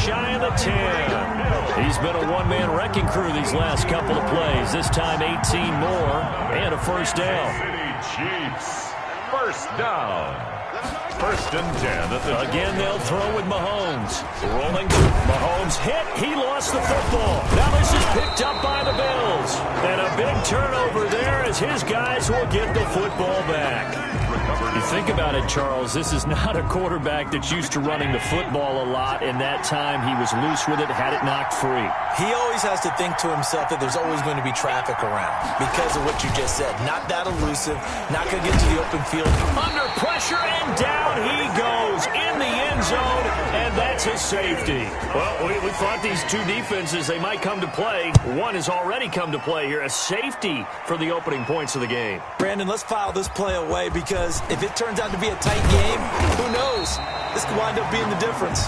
shy of the 10. He's been a one-man wrecking crew these last couple of plays. This time 18 more and a first down. Chiefs, first down. First and 10. Again, they'll throw with Mahomes. Rolling. Mahomes hit. He lost the football. Now this is picked up by the Bills. And a big turnover there as his guys will get the football back. You think about it, Charles, this is not a quarterback that's used to running the football a lot, and that time he was loose with it, had it knocked free. He always has to think to himself that there's always going to be traffic around because of what you just said. Not that elusive, not going to get to the open field. Under pressure, and down he goes in the end zone, and that's a safety. Well, we thought these two defenses, they might come to play. One has already come to play here, a safety for the opening points of the game. Brandon, let's file this play away because if it turns out to be a tight game, who knows? This could wind up being the difference.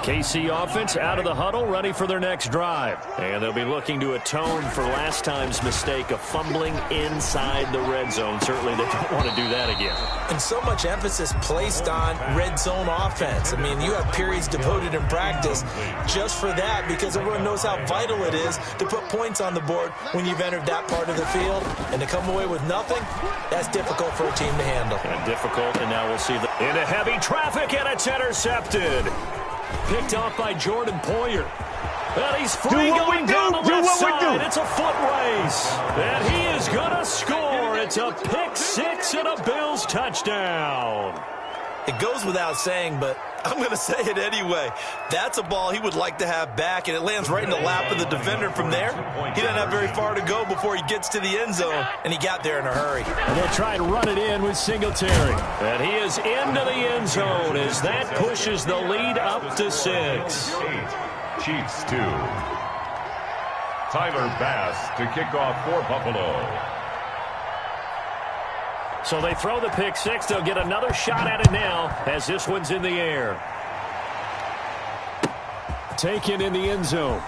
KC offense out of the huddle, ready for their next drive. And they'll be looking to atone for last time's mistake of fumbling inside the red zone. Certainly they don't want to do that again. And so much emphasis placed on red zone offense. I mean, you have periods devoted in practice just for that because everyone knows how vital it is to put points on the board when you've entered that part of the field. And to come away with nothing, that's difficult for a team to handle. And difficult, and now we'll see into heavy traffic, and it's intercepted. Picked off by Jordan Poyer. And he's free going down the left side. It's a foot race. And he is going to score. It's a pick six and a Bills touchdown. It goes without saying, but I'm going to say it anyway. That's a ball he would like to have back, and it lands right in the lap of the defender from there. He doesn't have very far to go before he gets to the end zone, and he got there in a hurry. And they'll try and run it in with Singletary. And he is into the end zone as that pushes the lead up to 6. 8, Chiefs 2. Tyler Bass to kick off for Buffalo. So they throw the pick six. They'll get another shot at it now as this one's in the air. Taken in the end zone.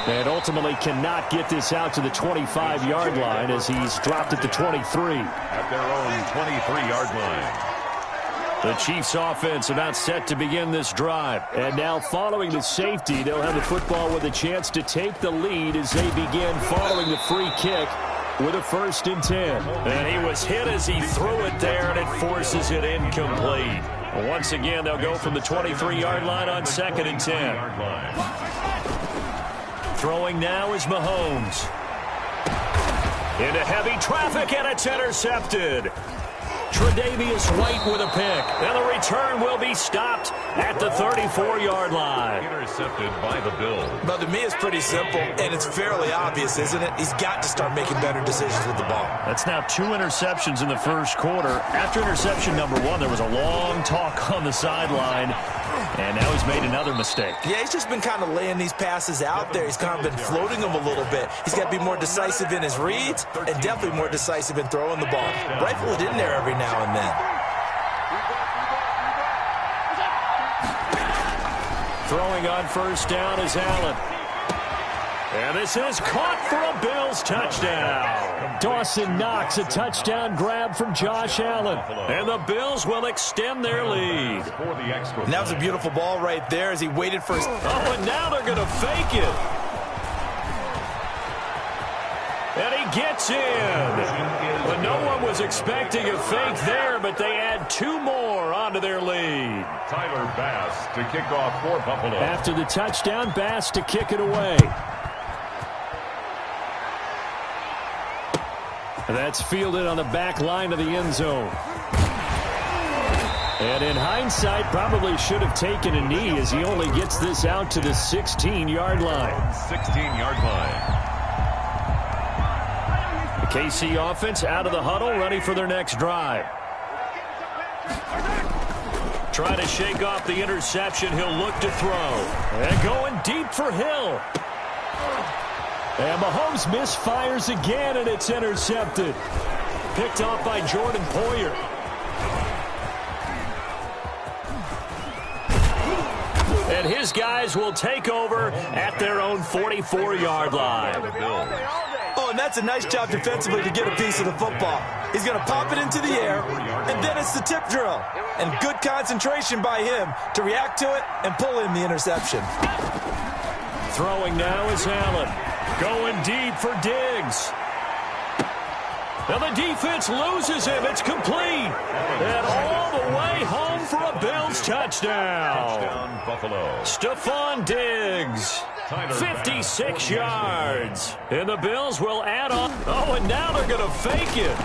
And ultimately cannot get this out to the 25-yard line as he's dropped at the 23. At their own 23-yard line. The Chiefs offense about set to begin this drive. And now following the safety, they'll have the football with a chance to take the lead as they begin following the free kick with a 1st and 10. And he was hit as he threw it there, and it forces it incomplete. Once again, they'll go from the 23-yard line on 2nd and 10. Throwing now is Mahomes. Into heavy traffic, and it's intercepted. Tre'Davious White with a pick. And the return will be stopped at the 34-yard line. Intercepted by the Bills. But to me, it's pretty simple, and it's fairly obvious, isn't it? He's got to start making better decisions with the ball. That's now 2 interceptions in the first quarter. After interception number 1, there was a long talk on the sideline, and now he's made another mistake. Yeah, he's just been kind of laying these passes out there. He's kind of been floating them a little bit. He's got to be more decisive in his reads and definitely more decisive in throwing the ball. Rifle it in there every now and then. Throwing on 1st down is Allen. And this is caught for a Bills touchdown. Dawson Knox, a touchdown grab from Josh Allen. And the Bills will extend their lead. And that was a beautiful ball right there as he waited for his... Oh, and now they're going to fake it. And he gets in. But no one was expecting a fake there, but they add 2 more onto their lead. Tyler Bass to kick off for Buffalo. After the touchdown, Bass to kick it away. That's fielded on the back line of the end zone. And in hindsight, probably should have taken a knee as he only gets this out to the 16-yard line. 16-yard line. The KC offense out of the huddle, ready for their next drive. Trying to shake off the interception. He'll look to throw. And going deep for Hill. And Mahomes misfires again, and it's intercepted. Picked off by Jordan Poyer. And his guys will take over at their own 44-yard line. Oh, and that's a nice job defensively to get a piece of the football. He's going to pop it into the air, and then it's the tip drill. And good concentration by him to react to it and pull in the interception. Throwing now is Allen. Going deep for Diggs. Now the defense loses him. It's complete. And all the way home for a Bills touchdown. Buffalo. Stephon Diggs. 56 yards. And the Bills will add on. Oh, and now they're going to fake it.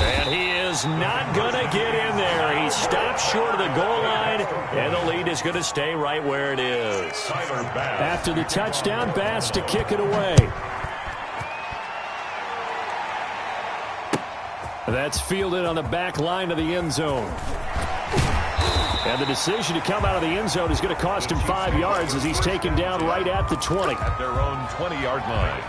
And he is not going to get in there. He stops short of the goal line, and the lead is going to stay right where it is. After the touchdown, Bass to kick it away. That's fielded on the back line of the end zone. And the decision to come out of the end zone is going to cost him 5 yards as he's taken down right at the 20. At their own 20-yard line.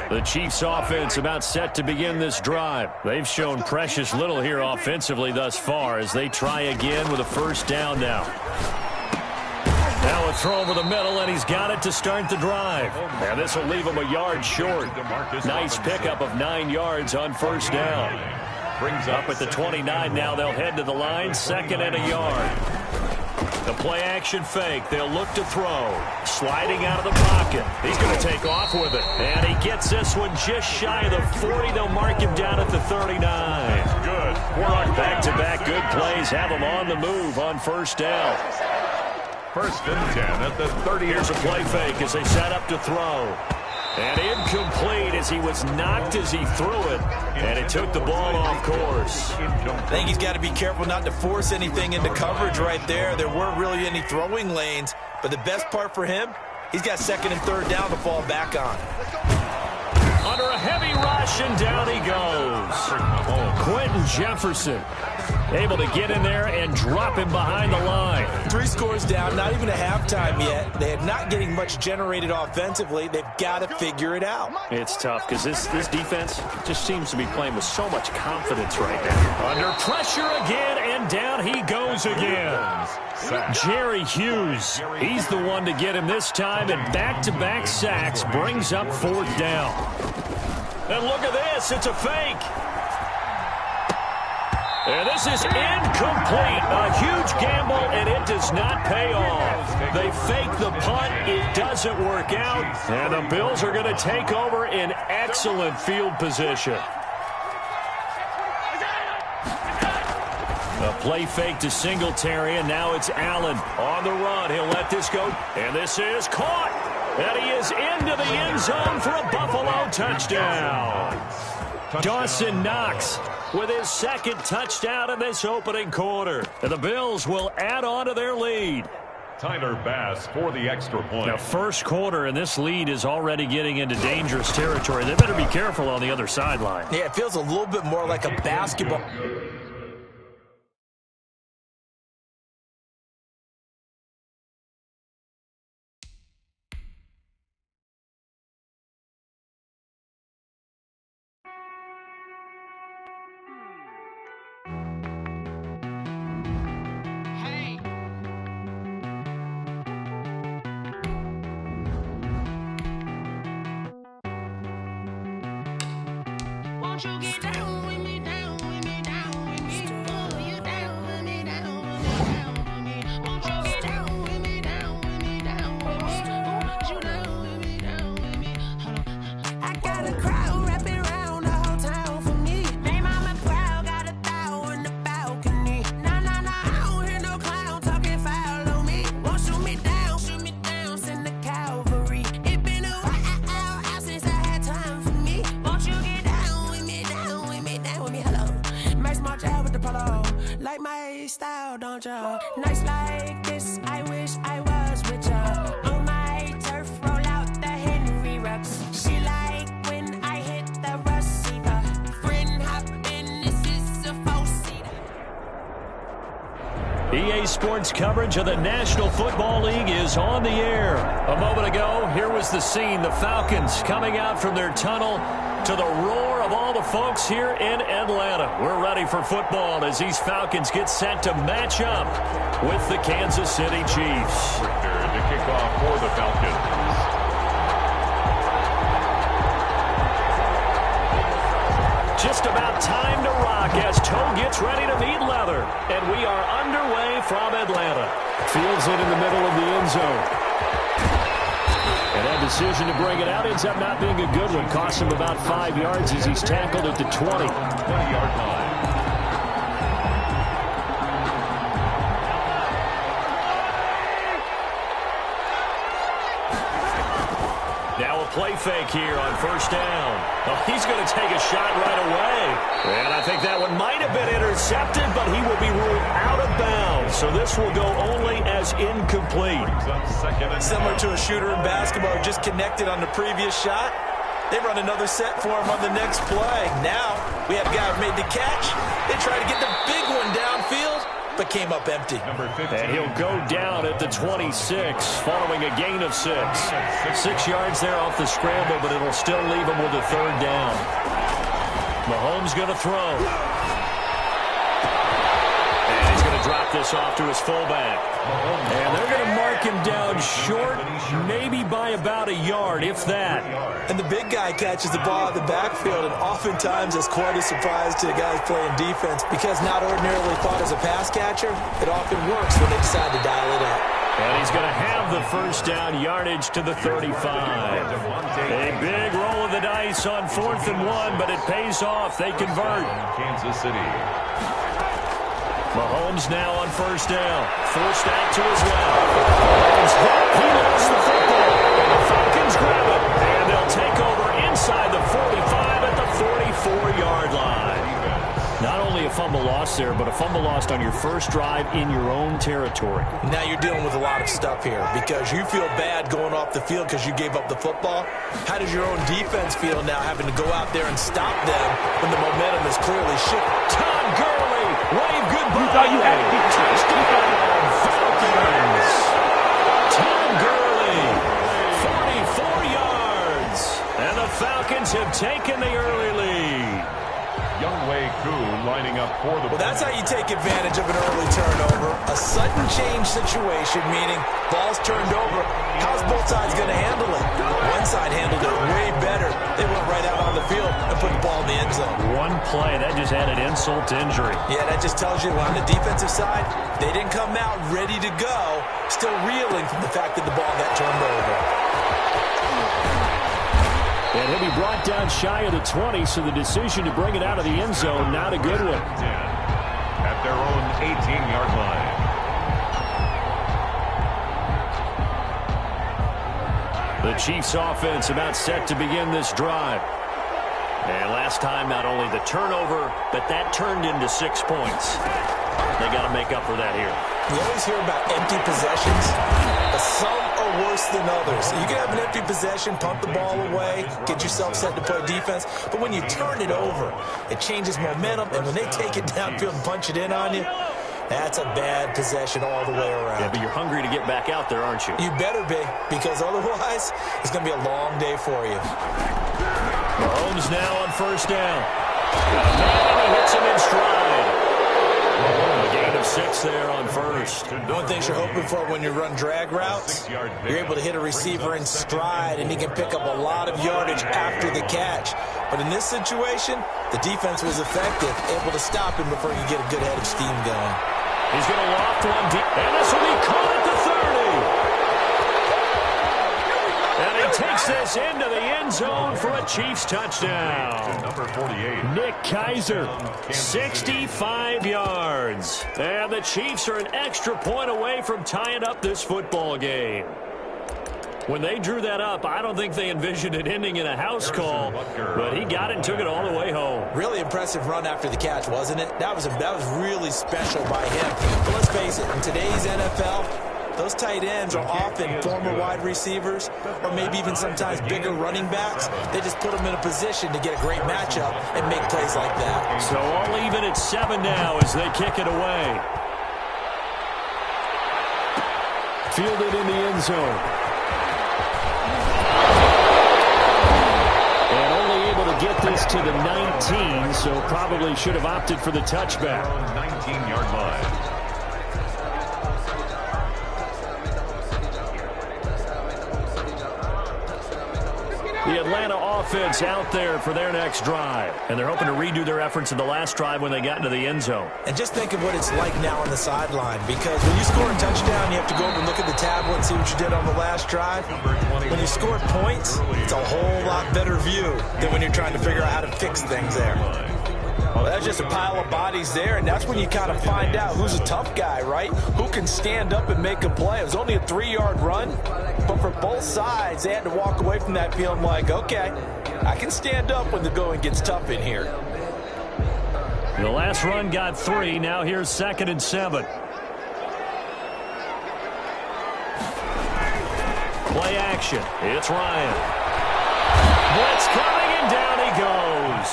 The Chiefs offense about set to begin this drive. They've shown precious little here offensively thus far as they try again with a first down now. Now a throw over the middle, and he's got it to start the drive. Now this will leave him a yard short. Nice pickup of 9 yards on first down. Brings up at the 29 now. They'll head to the line, 2nd and a yard. The play-action fake. They'll look to throw. Sliding out of the pocket. He's going to take off with it. And he gets this one just shy of the 40. They'll mark him down at the 39. Good. Back-to-back good plays have him on the move on first down. 1st and 10 at the 30. Here's a play fake as they set up to throw. And incomplete as he was knocked as he threw it. And it took the ball off course. I think he's got to be careful not to force anything into coverage right there. There weren't really any throwing lanes. But the best part for him, he's got 2nd and 3rd down to fall back on. Under a heavy rush, and down he goes. Quentin Jefferson able to get in there and drop him behind the line. 3 scores down, not even a halftime yet. They are not getting much generated offensively. They've got to figure it out. It's tough because this defense just seems to be playing with so much confidence right now. Under pressure again, and down he goes again. Jerry Hughes, he's the one to get him this time, and back-to-back sacks brings up 4th down. And look at this, it's a fake. And this is incomplete. A huge gamble, and it does not pay off. They fake the punt. It doesn't work out. And the Bills are going to take over in excellent field position. A play fake to Singletary, and now it's Allen on the run. He'll let this go, and this is caught. And he is into the end zone for a Buffalo touchdown. Dawson Knox with his 2nd touchdown in this opening quarter. And the Bills will add on to their lead. Tyler Bass for the extra point. Now, first quarter, and this lead is already getting into dangerous territory. They better be careful on the other sideline. Yeah, it feels a little bit more like a basketball. Won't you get down with me, down with me, down with me? Oh, you down with me, down with me, down with me. Won't you get down with me, down with me, down with me? Oh, you down with me, down with me. Hold on. I got a crowd wrapping around the whole town for me. They mama proud, got a thou in the balcony. Nah, nah, nah, I don't hear no clown talking foul on me. Won't shoot me down, send the cavalry. It been a while since I had time for me. Won't you get down with me, down with me, down with me? Hello. Max March out with the polo. Like my style, don't ya? Nights like this, I wish I was with ya. On my turf, roll out the Henry Rux. She like when I hit the receiver. Friend hop in, this is a 4-seater. EA Sports coverage of the National Football League is on the air. A moment ago, here was the scene. The Falcons coming out from their tunnel to the roar of all the folks here in Atlanta. We're ready for football as these Falcons get set to match up with the Kansas City Chiefs. The kickoff for the Falcons. Just about time to rock as toe gets ready to meet leather. And we are underway from Atlanta. Fields it in the middle of the end zone. And that decision to bring it out ends up not being a good one. Costs him about 5 yards as he's tackled at the 20. 20-yard line. Now a play fake here on first down. Oh, he's going to take a shot right away. And I think that one might have been intercepted, but he will be ruled out of bounds. So this will go only as incomplete. Similar to a shooter in basketball who just connected on the previous shot. They run another set for him on the next play. Now we have a guy who made the catch. They try to get the big one downfield, but came up empty. And he'll go down at the 26 following a gain of 6. 6 yards there off the scramble, but it'll still leave him with a third down. Mahomes going to throw. And he's going to drop this off to his fullback. And they're going to mark him down short, maybe by about a yard, if that. And the big guy catches the ball in the backfield, and oftentimes it's quite a surprise to the guys playing defense because not ordinarily thought as a pass catcher, it often works when they decide to dial it up. And he's going to have the first down yardage to the 35. A big roll of the dice on 4th and 1, but it pays off. They convert. Kansas City. Mahomes now on first down. Forced out to his left. Mahomes hit. He lost the football. And the Falcons grab it. And they'll take over inside the 45 at the 44-yard line. Not only a fumble lost there, but a fumble lost on your first drive in your own territory. Now you're dealing with a lot of stuff here because you feel bad going off the field because you gave up the football. How does your own defense feel now having to go out there and stop them when the momentum is clearly shifted? Todd Gurley, wave goodbye. You thought you had it. Touchdown, Falcons. Todd Gurley, 44 yards. And the Falcons have taken the early lead. Younghoe Koo lining up for the... Well, that's how you take advantage of an early turnover. A sudden change situation, meaning ball's turned over. How's both sides going to handle it? One side handled it way better. They went right out on the field and put the ball in the end zone. One play, that just added insult to injury. Yeah, that just tells you on the defensive side, they didn't come out ready to go, still reeling from the fact that the ball got turned over. And he'll be brought down shy of the 20, so the decision to bring it out of the end zone, not a good one. At their own 18-yard line. The Chiefs offense about set to begin this drive. And last time, not only the turnover, but that turned into 6 points. They got to make up for that here. You always hear about empty possessions, but some are worse than others. You can have an empty possession, pump the ball away, get yourself set to play defense, but when you turn it over, it changes momentum, and when they take it downfield and punch it in on you, that's a bad possession all the way around. Yeah, but you're hungry to get back out there, aren't you? You better be, because otherwise, it's going to be a long day for you. Mahomes now on first down. Got a man, and he hits him in stride. A gain of 6 there on first. One thing you're hoping for when you run drag routes, you're able to hit a receiver in stride, and he can pick up a lot of yardage after the catch. But in this situation, the defense was effective, able to stop him before you get a good head of steam going. He's going to loft one deep, and this will be caught at the 30. And he takes this into the end zone for a Chiefs touchdown. Number 48. Nick Keiser, 65 yards. And the Chiefs are an extra point away from tying up this football game. When they drew that up, I don't think they envisioned it ending in a house call, but he got it and took it all the way home. Really impressive run after the catch, wasn't it? That was really special by him. But let's face it, in today's NFL, those tight ends are often former wide receivers or maybe even sometimes bigger running backs. They just put them in a position to get a great matchup and make plays like that. So all even at 7 now as they kick it away. Fielded in the end zone. And only able to get this to the 19, so probably should have opted for the touchback. 19-yard line. The Atlanta offense out there for their next drive. And they're hoping to redo their efforts in the last drive when they got into the end zone. And just think of what it's like now on the sideline, because when you score a touchdown, you have to go over and look at the tablet and see what you did on the last drive. When you score points, it's a whole lot better view than when you're trying to figure out how to fix things there. Well, that's just a pile of bodies there, and that's when you kind of find out who's a tough guy, right? Who can stand up and make a play. It was only a 3-yard run, but for both sides, they had to walk away from that feeling like, okay, I can stand up when the going gets tough in here. The last run got 3. Now here's 2nd and 7. Play action. It's Ryan. Blitz coming, and down he goes.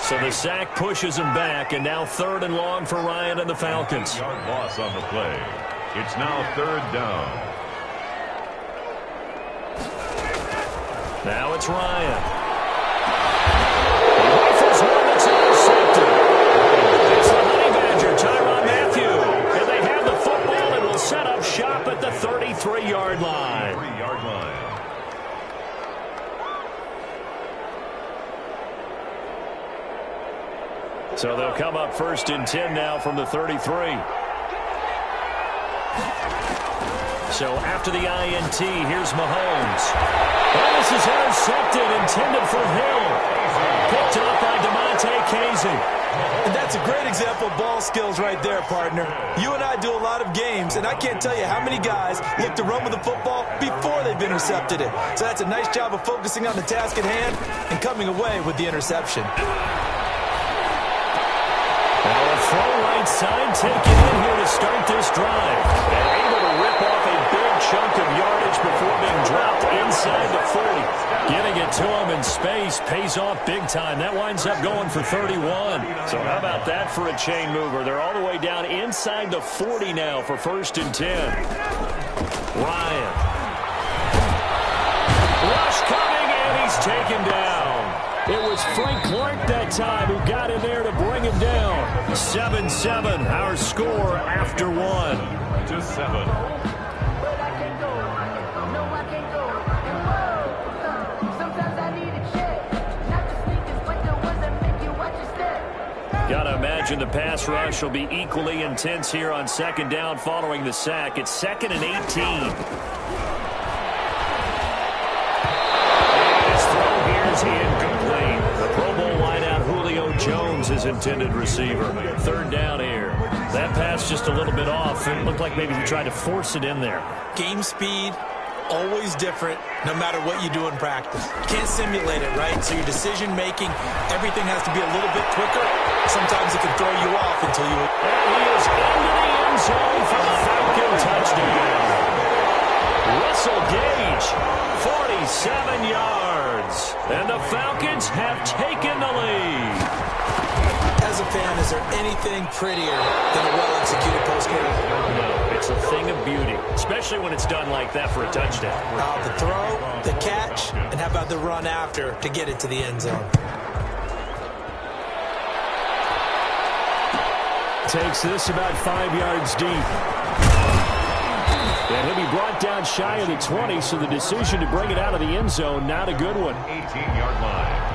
So the sack pushes him back, and now 3rd and long for Ryan and the Falcons. Yard loss on the play. It's now 3rd down. Now it's Ryan. He rifles one that's intercepted. It's the Honey Badger, Tyrann Mathieu. And they have the football and will set up shop at the 33-yard line. 3-yard line. So they'll come up 1st and 10 now from the 33. So after the INT, here's Mahomes. And this is intercepted, intended for Hill. Picked up by DeMonte Casey. And that's a great example of ball skills right there, partner. You and I do a lot of games, and I can't tell you how many guys look to run with the football before they've intercepted it. So that's a nice job of focusing on the task at hand and coming away with the interception. Now a throw right side taken in here to start this drive. And able to rip off a big chunk of yardage before being dropped inside the 40. Getting it to him in space pays off big time. That winds up going for 31. So how about that for a chain mover? They're all the way down inside the 40 now for 1st and 10. Ryan. Rush coming, and he's taken down. It was Frank Clark that time who got in there to bring him down. 7-7, our score after 1. To 7. Gotta imagine the pass rush will be equally intense here on 2nd down following the sack. It's 2nd and 18. Incomplete. The Pro Bowl wideout Julio Jones is intended receiver. 3rd down here. That pass just a little bit off. It looked like maybe he tried to force it in there. Game speed, always different, no matter what you do in practice. You can't simulate it, right? So your decision-making, everything has to be a little bit quicker. Sometimes it can throw you off until you... And he is into the end zone for the Falcon touchdown. Russell Gage, 47 yards. And the Falcons have taken the lead. As a fan, is there anything prettier than a well-executed post-game? No, it's a thing of beauty, especially when it's done like that for a touchdown. The throw, the catch, and how about the run after to get it to the end zone? Takes this about 5 yards deep. And he'll be brought down shy of the 20, so the decision to bring it out of the end zone, not a good one. 18-yard line.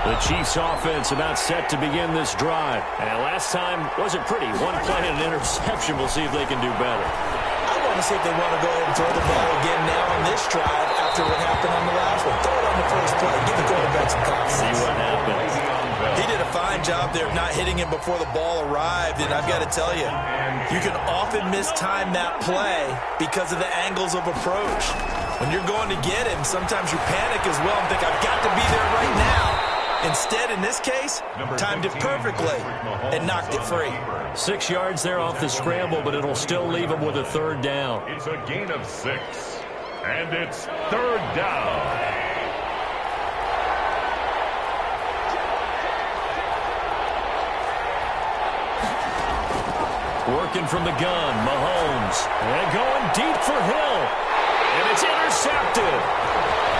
The Chiefs offense about set to begin this drive. And last time wasn't pretty. One play and an interception. We'll see if they can do better. I want to see if they want to go ahead and throw the ball again now on this drive after what happened on the last one. Throw it on the first play. Give the quarterback some confidence. See what happens. He did a fine job there of not hitting him before the ball arrived, and I've got to tell you, you can often mistime that play because of the angles of approach. When you're going to get him, sometimes you panic as well and think, I've got to be there right now. Instead, in this case, timed it perfectly and knocked it free. 6 yards there off the scramble, but it'll still leave him with a 3rd down. It's a gain of 6, and it's 3rd down. Working from the gun, Mahomes. And going deep for Hill. And it's intercepted.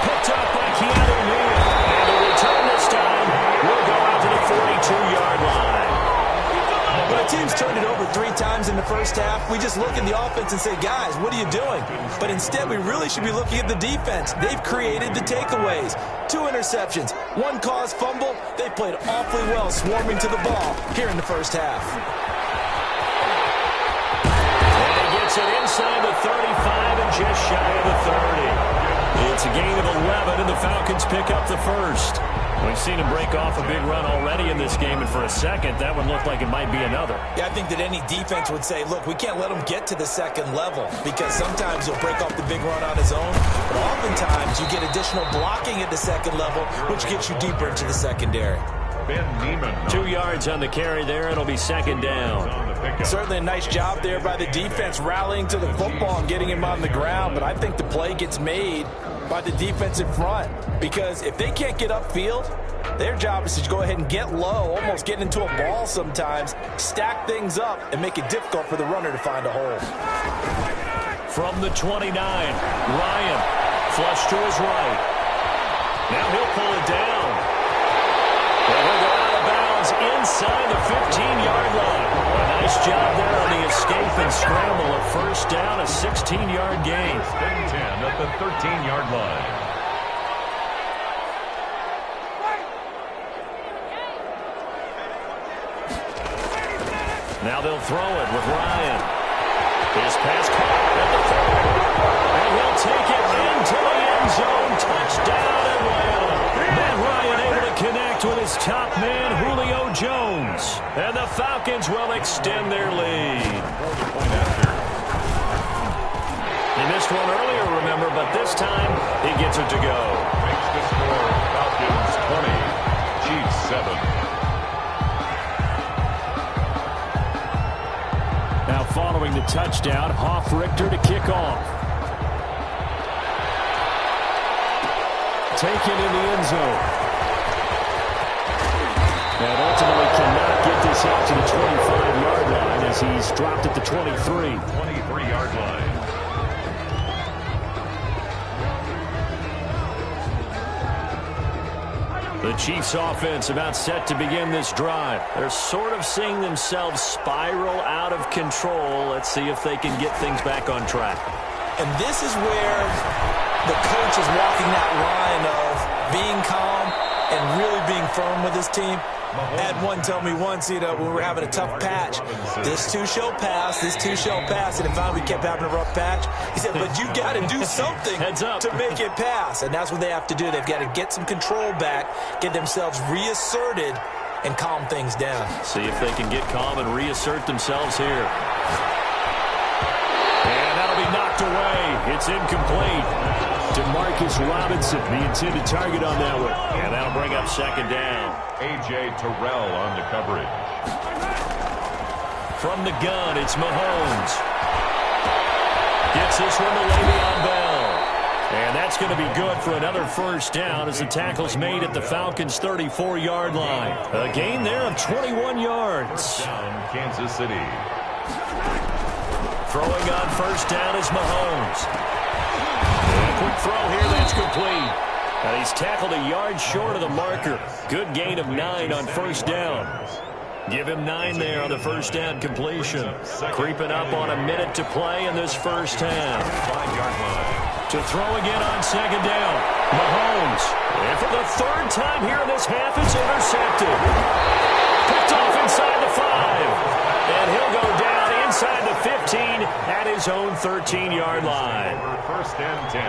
Picked up by Keanu Neal. And the return this time will go out to the 42-yard line. When a team's turned it over 3 times in the first half, we just look at the offense and say, guys, what are you doing? But instead, we really should be looking at the defense. They've created the takeaways. 2 interceptions, 1 caused fumble. They played awfully well swarming to the ball here in the first half. And he gets it inside the 35 and just shy of the 30. It's a gain of 11, and the Falcons pick up the first. We've seen him break off a big run already in this game, and for a second, that one looked like it might be another. Yeah, I think that any defense would say, look, we can't let him get to the second level because sometimes he'll break off the big run on his own, but oftentimes you get additional blocking at the second level, which gets you deeper into the secondary. Ben Neiman. 2 yards on the carry there. It'll be second down. Certainly a nice job there by the defense rallying to the football and getting him on the ground, but I think the play gets made by the defensive front because if they can't get upfield, their job is to go ahead and get low, almost get into a ball sometimes, stack things up, and make it difficult for the runner to find a hole. From the 29, Ryan, flush to his right. Now he'll pull it down. And he'll go out of bounds inside the 15-yard line. A nice job there on the escape and scramble. A first down, a 16-yard gain. 10 at the 13-yard line. Now they'll throw it with Ryan. His pass caught at the 4. And he'll take it into the end zone. Touchdown, Atlanta. Matt Ryan able to connect with his top man, Julio Jones. And the Falcons will extend their lead. He missed one earlier, remember, but this time he gets it to go. Makes the score Falcons 20, Chiefs 7. Now following the touchdown, Hoff-Richter to kick off. Taken in the end zone. And ultimately cannot get this out to the 25-yard line as he's dropped at the 23. 23-yard line. The Chiefs offense about set to begin this drive. They're sort of seeing themselves spiral out of control. Let's see if they can get things back on track. And this is where the coach is walking that line of being calm and really being firm with his team. I had one tell me once, when we were having a tough patch, this too shall pass, this too shall pass. And finally we kept having a rough patch. He said, but you got to do something to make it pass. And that's what they have to do. They've got to get some control back, get themselves reasserted, and calm things down. See if they can get calm and reassert themselves here. And that'll be knocked away. It's incomplete. DeMarcus Robinson, the intended target on that one. And that'll bring up second down. A.J. Terrell on the coverage. From the gun, it's Mahomes. Gets this one to Le'Veon Bell. And that's going to be good for another first down as the tackle's made at the Falcons' 34-yard line. A gain there of 21 yards. Down, Kansas City. Throwing on first down is Mahomes. And a quick throw here, that's complete. And he's tackled a yard short of the marker. Good gain of 9 on first down. Give him 9 there on the first down completion. Creeping up on a minute to play in this first half. 5-yard line. To throw again on second down. Mahomes. And for the third time here in this half, it's intercepted. Picked off inside the 5. And he'll go down inside the 15 at his own 13-yard line. First and 10.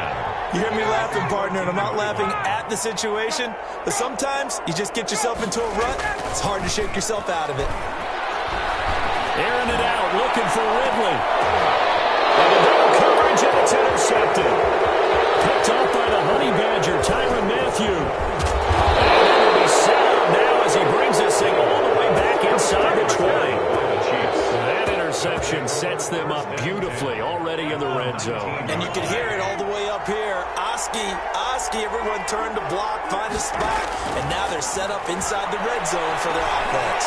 You hear me laughing, partner, and I'm not laughing at the situation, but sometimes you just get yourself into a rut. It's hard to shake yourself out of it. Airing it out, looking for Ridley. And the double coverage, and it's intercepted. Picked off by the Honey Badger, Tyrann Mathieu. And it will be set up now as he brings this thing all the way back inside the 20. That interception sets them up beautifully already in the red zone. And you can hear it all the way up here there. Oski, everyone turned to block, find a spot, and now they're set up inside the red zone for their offense.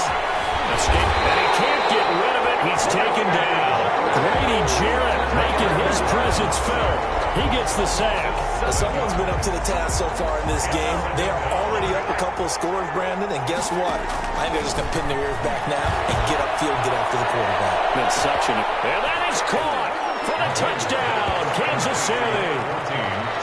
Escape, and he can't get rid of it. He's taken down. Grady Jarrett making his presence felt. He gets the sack. Well, someone's been up to the task so far in this game. They are already up a couple of scores, Brandon, and guess what? I think they're just going to pin their ears back now and get upfield, get after the quarterback. Been suction. And that is caught for the touchdown, Kansas City.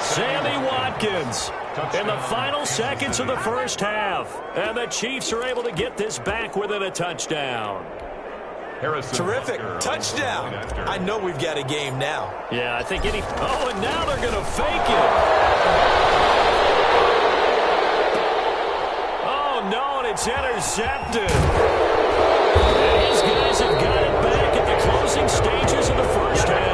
Sammy Watkins in the final seconds of the first half. And the Chiefs are able to get this back within a touchdown. Terrific. Touchdown. I know we've got a game now. Yeah, I think Oh, and now they're going to fake it. Oh, no, and it's intercepted. And these guys have got it back at the closing stages of the first half.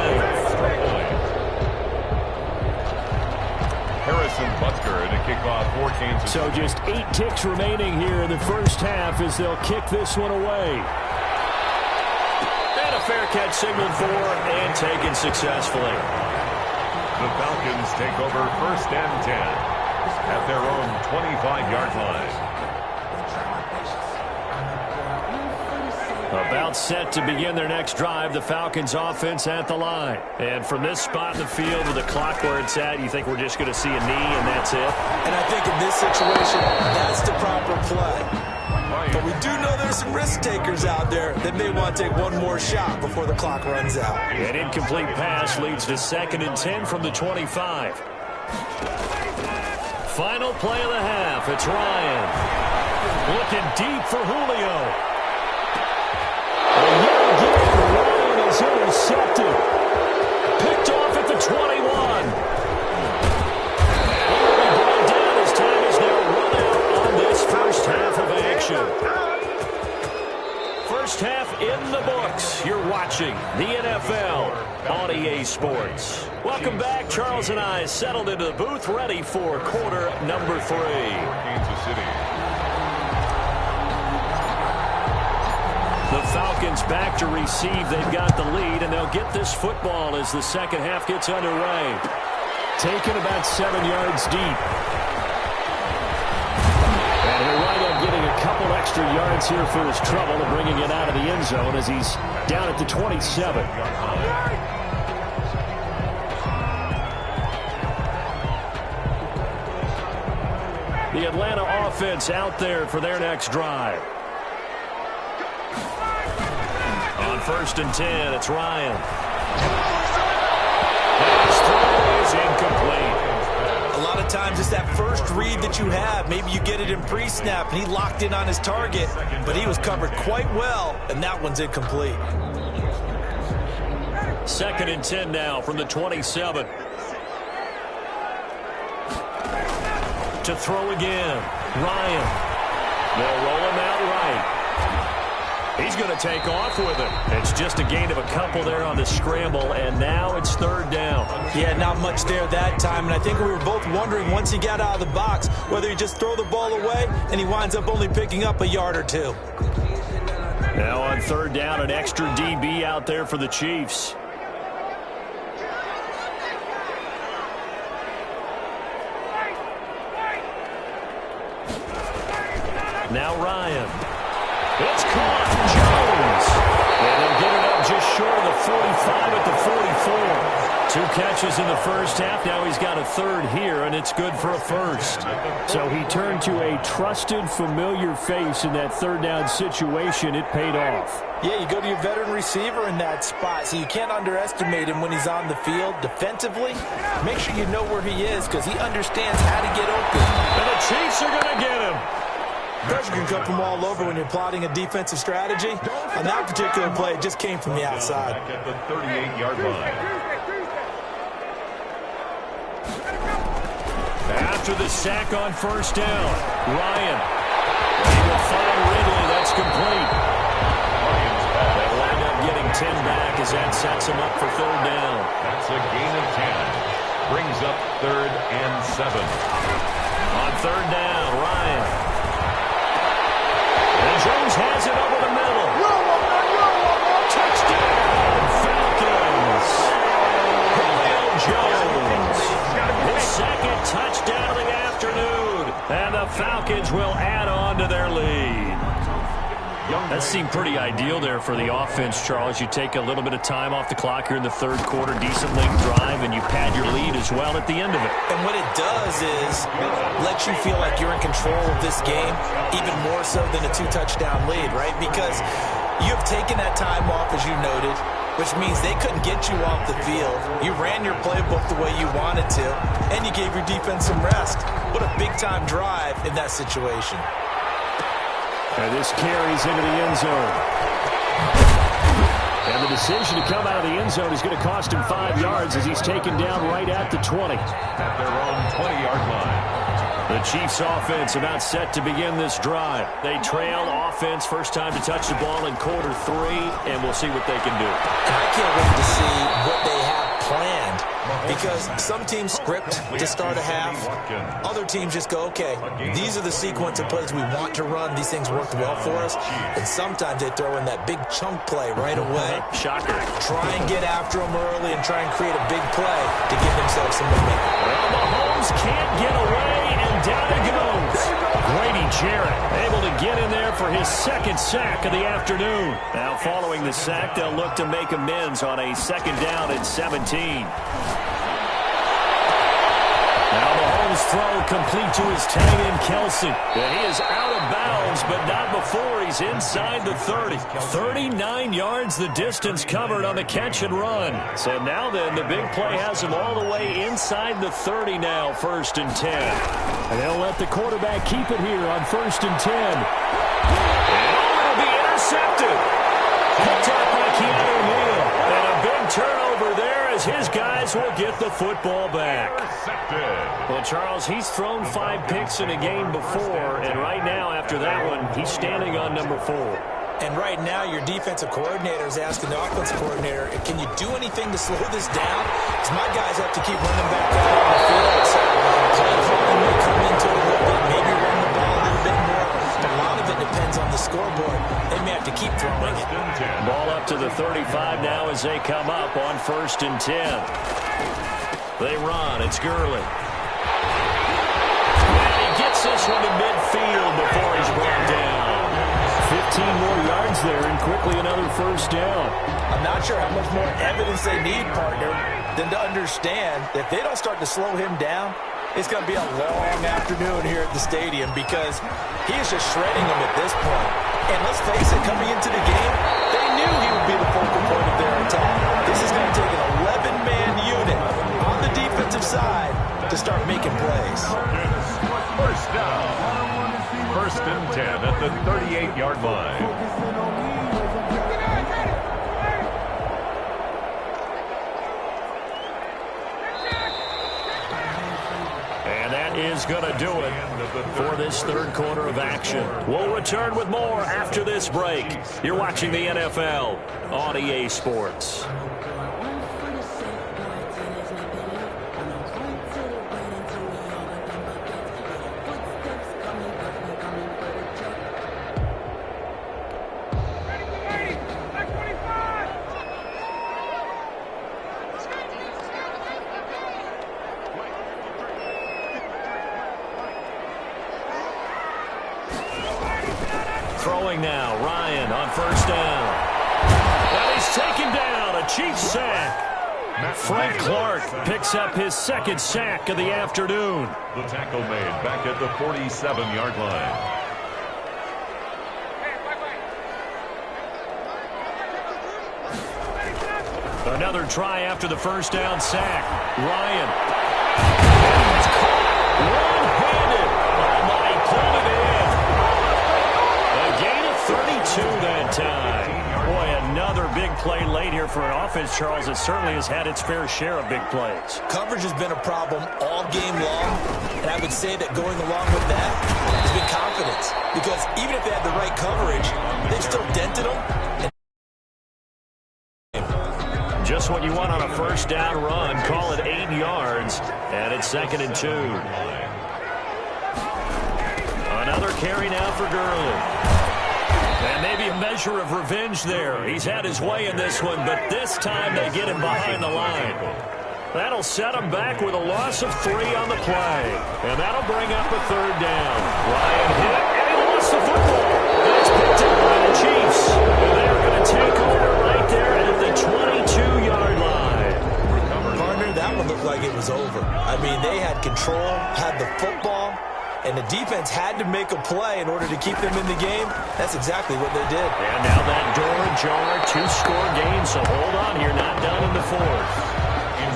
Harrison Butker to kick off for Kansas. So just 8 ticks remaining here in the first half as they'll kick this one away. And a fair catch signaled for and taken successfully. The Falcons take over 1st and 10 at their own 25-yard line. About set to begin their next drive, the Falcons offense at the line. And from this spot in the field with the clock where it's at, you think we're just going to see a knee and that's it? And I think in this situation, that's the proper play. But we do know there's some risk takers out there that may want to take one more shot before the clock runs out. An incomplete pass leads to 2nd and 10 from the 25. Final play of the half. It's Ryan. Looking deep for Julio. And yet again, Ryan is intercepted. Picked off at the 21. He will be brought down as time is now run out on this first half of action. First half in the books. You're watching the NFL on EA Sports. Welcome back. Charles and I settled into the booth, ready for quarter number 3. Kansas City. The Falcons back to receive. They've got the lead, and they'll get this football as the second half gets underway. Taken about 7 yards deep. And he'll wind up getting a couple extra yards here for his trouble of bringing it out of the end zone as he's down at the 27. The Atlanta offense out there for their next drive. On 1st and 10, it's Ryan. His throw is incomplete. A lot of times it's that first read that you have. Maybe you get it in pre-snap, and he locked in on his target, but he was covered quite well, and that one's incomplete. 2nd and 10 now from the 27. To throw again. Ryan. They'll roll him out right. He's going to take off with it. It's just a gain of a couple there on the scramble, and now it's 3rd down. Yeah, not much there that time, and I think we were both wondering once he got out of the box whether he just throw the ball away, and he winds up only picking up a yard or 2. Now on 3rd down, an extra DB out there for the Chiefs. Now Ryan. It's caught. Jones. And they'll get it up just short of the 45 at the 44. 2 catches in the first half. Now he's got a 3rd here, and it's good for a 1st. So he turned to a trusted, familiar face in that 3rd down situation. It paid off. Yeah, you go to your veteran receiver in that spot, so you can't underestimate him when he's on the field defensively. Make sure you know where he is because he understands how to get open. And the Chiefs are going to get him. Pressure can come from all over when you're plotting a defensive strategy. On that particular play, it just came from the outside. At the 38-yard line. After the sack on 1st down, Ryan. He will find Ridley. That's complete. They'll wind up getting 10 back as that sets him up for 3rd down. That's a gain of 10. Brings up 3rd and 7. On 3rd down, Ryan. And Jones has it over the middle. Touchdown, Falcons. Julio Jones. the Falcons will add on to their lead. That seemed pretty ideal there for the offense, Charles. You take a little bit of time off the clock here in the third quarter, decent length drive, and you pad your lead as well at the end of it. And what it does is let you feel like you're in control of this game, even more so than a 2-touchdown lead, right? Because you have taken that time off, as you noted, which means they couldn't get you off the field. You ran your playbook the way you wanted to, and you gave your defense some rest. What a big-time drive in that situation. And this carries into the end zone. And the decision to come out of the end zone is going to cost him 5 yards as he's taken down right at the 20. At their own 20-yard line. The Chiefs offense about set to begin this drive. They trail offense, first time to touch the ball in quarter 3, and we'll see what they can do. And I can't wait to see what they have planned, because some teams script to start a half. Other teams just go, okay, these are the sequence of plays we want to run. These things worked well for us. And sometimes they throw in that big chunk play right away. Shocker. Try and get after them early and try and create a big play to give themselves some momentum. Well, Mahomes can't get away, and down it goes. Grady Jarrett able to get in there for his second sack of the afternoon. Now following the sack, they'll look to make amends on a second down and 17. Now Mahomes' throw complete to his tight end, Kelsey. And he is out of bounds, but not before he's inside the 30. 39 yards the distance covered on the catch and run. So now then, the big play has him all the way inside the 30 now, 1st and 10. And they'll let the quarterback keep it here on 1st and 10. And it'll be intercepted. Picked up by Keanu Neal. And a big turnover there as his guys will get the football back. Well, Charles, he's thrown 5 picks in a game before, and right now after that one, he's standing on number 4. And right now, your defensive coordinator is asking the offensive coordinator, can you do anything to slow this down? Because my guys have to keep running back out on the field. So play calling may come into it a little bit, maybe run the ball a little bit more. But a lot of it depends on the scoreboard. They may have to keep throwing it. Ball up to the 35 now as they come up on 1st and 10. They run. It's Gurley. And he gets this one to midfield before he's brought down. 15 more yards there and quickly another 1st down. I'm not sure how much more evidence they need, partner, than to understand that if they don't start to slow him down, it's going to be a long afternoon here at the stadium, because he is just shredding them at this point. And let's face it, coming into the game, they knew he would be the focal point of their attack. This is going to take an 11-man unit on the defensive side to start making plays. 1st down. 1st and 10 at the 38-yard line. And that is going to do it for this third quarter of action. We'll return with more after this break. You're watching the NFL on EA Sports. Throwing now, Ryan on 1st down. And he's taken down, a Chiefs sack. Frank Clark picks up his 2nd sack of the afternoon. The tackle made back at the 47-yard line. Another try after the 1st down sack. Ryan. One-handed. Oh, my, he pulled it in. A gain of 32 that time. Boy, another big play late here for an offense, Charles, that certainly has had its fair share of big plays. Coverage has been a problem all game long, and I would say that going along with that has been confidence. Because even if they had the right coverage, they've still dented them. Just what you want on a 1st down run. Call it 8 yards, and it's 2nd and 2. Another carry now for Gurley. And maybe a measure of revenge there. He's had his way in this one, but this time they get him behind the line. That'll set him back with a loss of 3 on the play. And that'll bring up a 3rd down. Ryan hit, and he lost the football. That's picked up by the Chiefs. And they're going to take over right there at the 22-yard line. Partner, that one looked like it was over. I mean, they had control, had the football, and the defense had to make a play in order to keep them in the game. That's exactly what they did. And now that door ajar, 2-score game, so hold on here, not done in the 4th.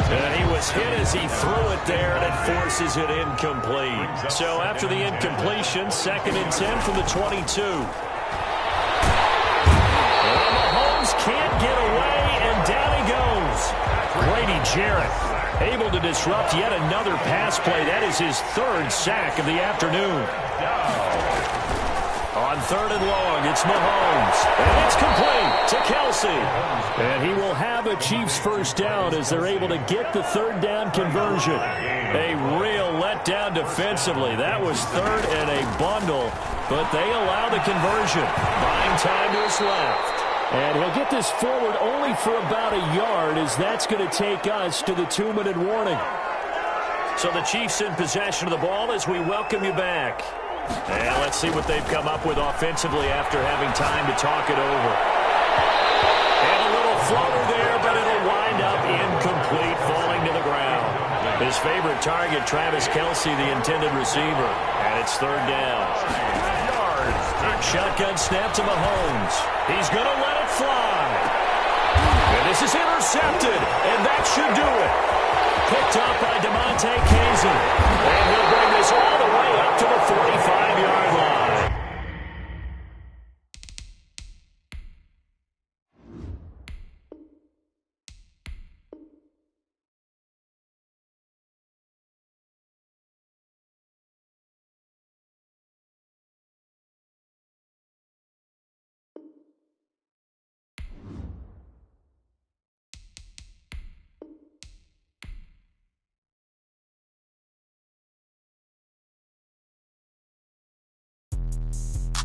And he was hit as he threw it there, and it forces it incomplete. So after the incompletion, 2nd and 10 from the 22. And Mahomes can't get away, and down he goes. Grady Jarrett able to disrupt yet another pass play. That is his 3rd sack of the afternoon. On 3rd and long, it's Mahomes. And it's complete to Kelsey. And he will have a Chiefs 1st down as they're able to get the 3rd down conversion. A real letdown defensively. That was 3rd and a bundle, but they allow the conversion. Buying time to his left. And he'll get this forward only for about a yard, as that's going to take us to the 2-minute warning. So the Chiefs in possession of the ball as we welcome you back. And let's see what they've come up with offensively after having time to talk it over. And a little floater there, but it'll wind up incomplete, falling to the ground. His favorite target, Travis Kelsey, the intended receiver. And it's 3rd down. Shotgun snap to Mahomes. He's going to let it fly. And this is intercepted, and that should do it. Picked up by DeMonte Kazin. And he'll bring this all the way up to the 45-yard line.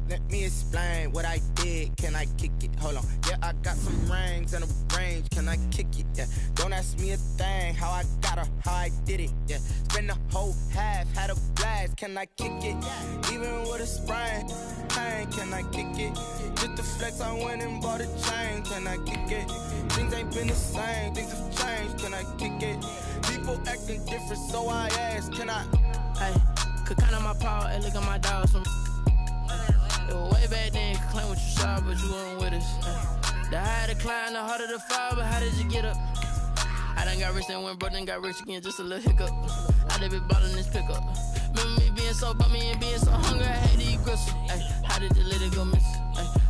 Let me explain what I did. Can I kick it? Hold on. Yeah, I got some rings and a range. Can I kick it? Yeah. Don't ask me a thing. How I got her, how I did it. Yeah. Spend the whole half, had a blast. Can I kick it? Even with a sprain, pain. Can I kick it? Just the flex, I went and bought a chain. Can I kick it? Things ain't been the same. Things have changed. Can I kick it? People acting different, so I asked. Can I? Hey, could count on my power and look at my dogs from. It was way back then, could claim what you saw, but you weren't with us. The higher the climb, the harder the fall, but how did you get up? I done got rich and went broke, then got rich again, just a little hiccup. I done been ballin' this pickup. Remember me being so bummy and being so hungry, I had to eat gristle. How did you let it go miss?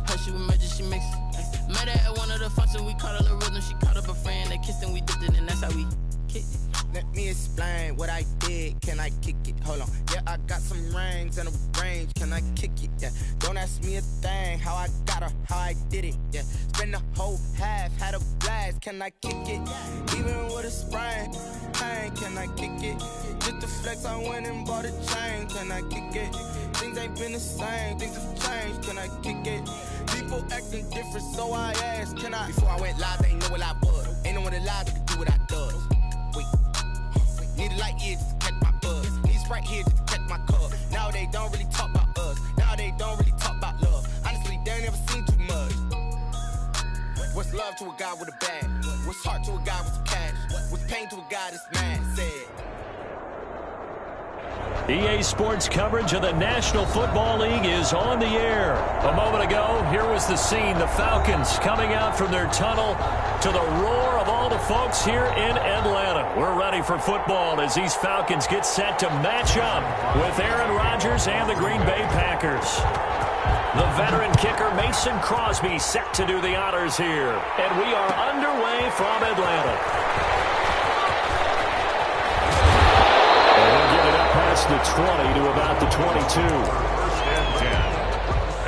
Her she was magic, she mixed. Met her at one of the functions, we caught a little rhythm, she caught up a friend, they kissed and we dipped it, and that's how we kicked it. Let me explain what I did. Can I kick it? Hold on. Yeah, I got some rings and a range. Can I kick it? Yeah. Don't ask me a thing. How I got her, how I did it. Yeah. Spend the whole half, had a blast. Can I kick it? Even with a sprain, pain. Can I kick it? Just the flex, I went and bought a chain. Can I kick it? Things ain't been the same. Things have changed. Can I kick it? People acting different, so I asked. Can I? Before I went live, they ain't know what I was. Ain't no one alive that could do what I does. Wait. Need a light here just to catch my buzz. Need Sprite here just to catch my cup. Now they don't really talk about us. Now they don't really talk about love. Honestly, they ain't never seen too much. What's love to a guy with a bag? What's heart to a guy with some cash? What's pain to a guy that's mad? Said. EA Sports coverage of the National Football League is on the air. A moment ago, here was the scene. The Falcons coming out from their tunnel to the roar of all the folks here in Atlanta. We're ready for football as these Falcons get set to match up with Aaron Rodgers and the Green Bay Packers. The veteran kicker Mason Crosby set to do the honors here. And we are underway from Atlanta. Past the 20 to about the 22. 1st and 10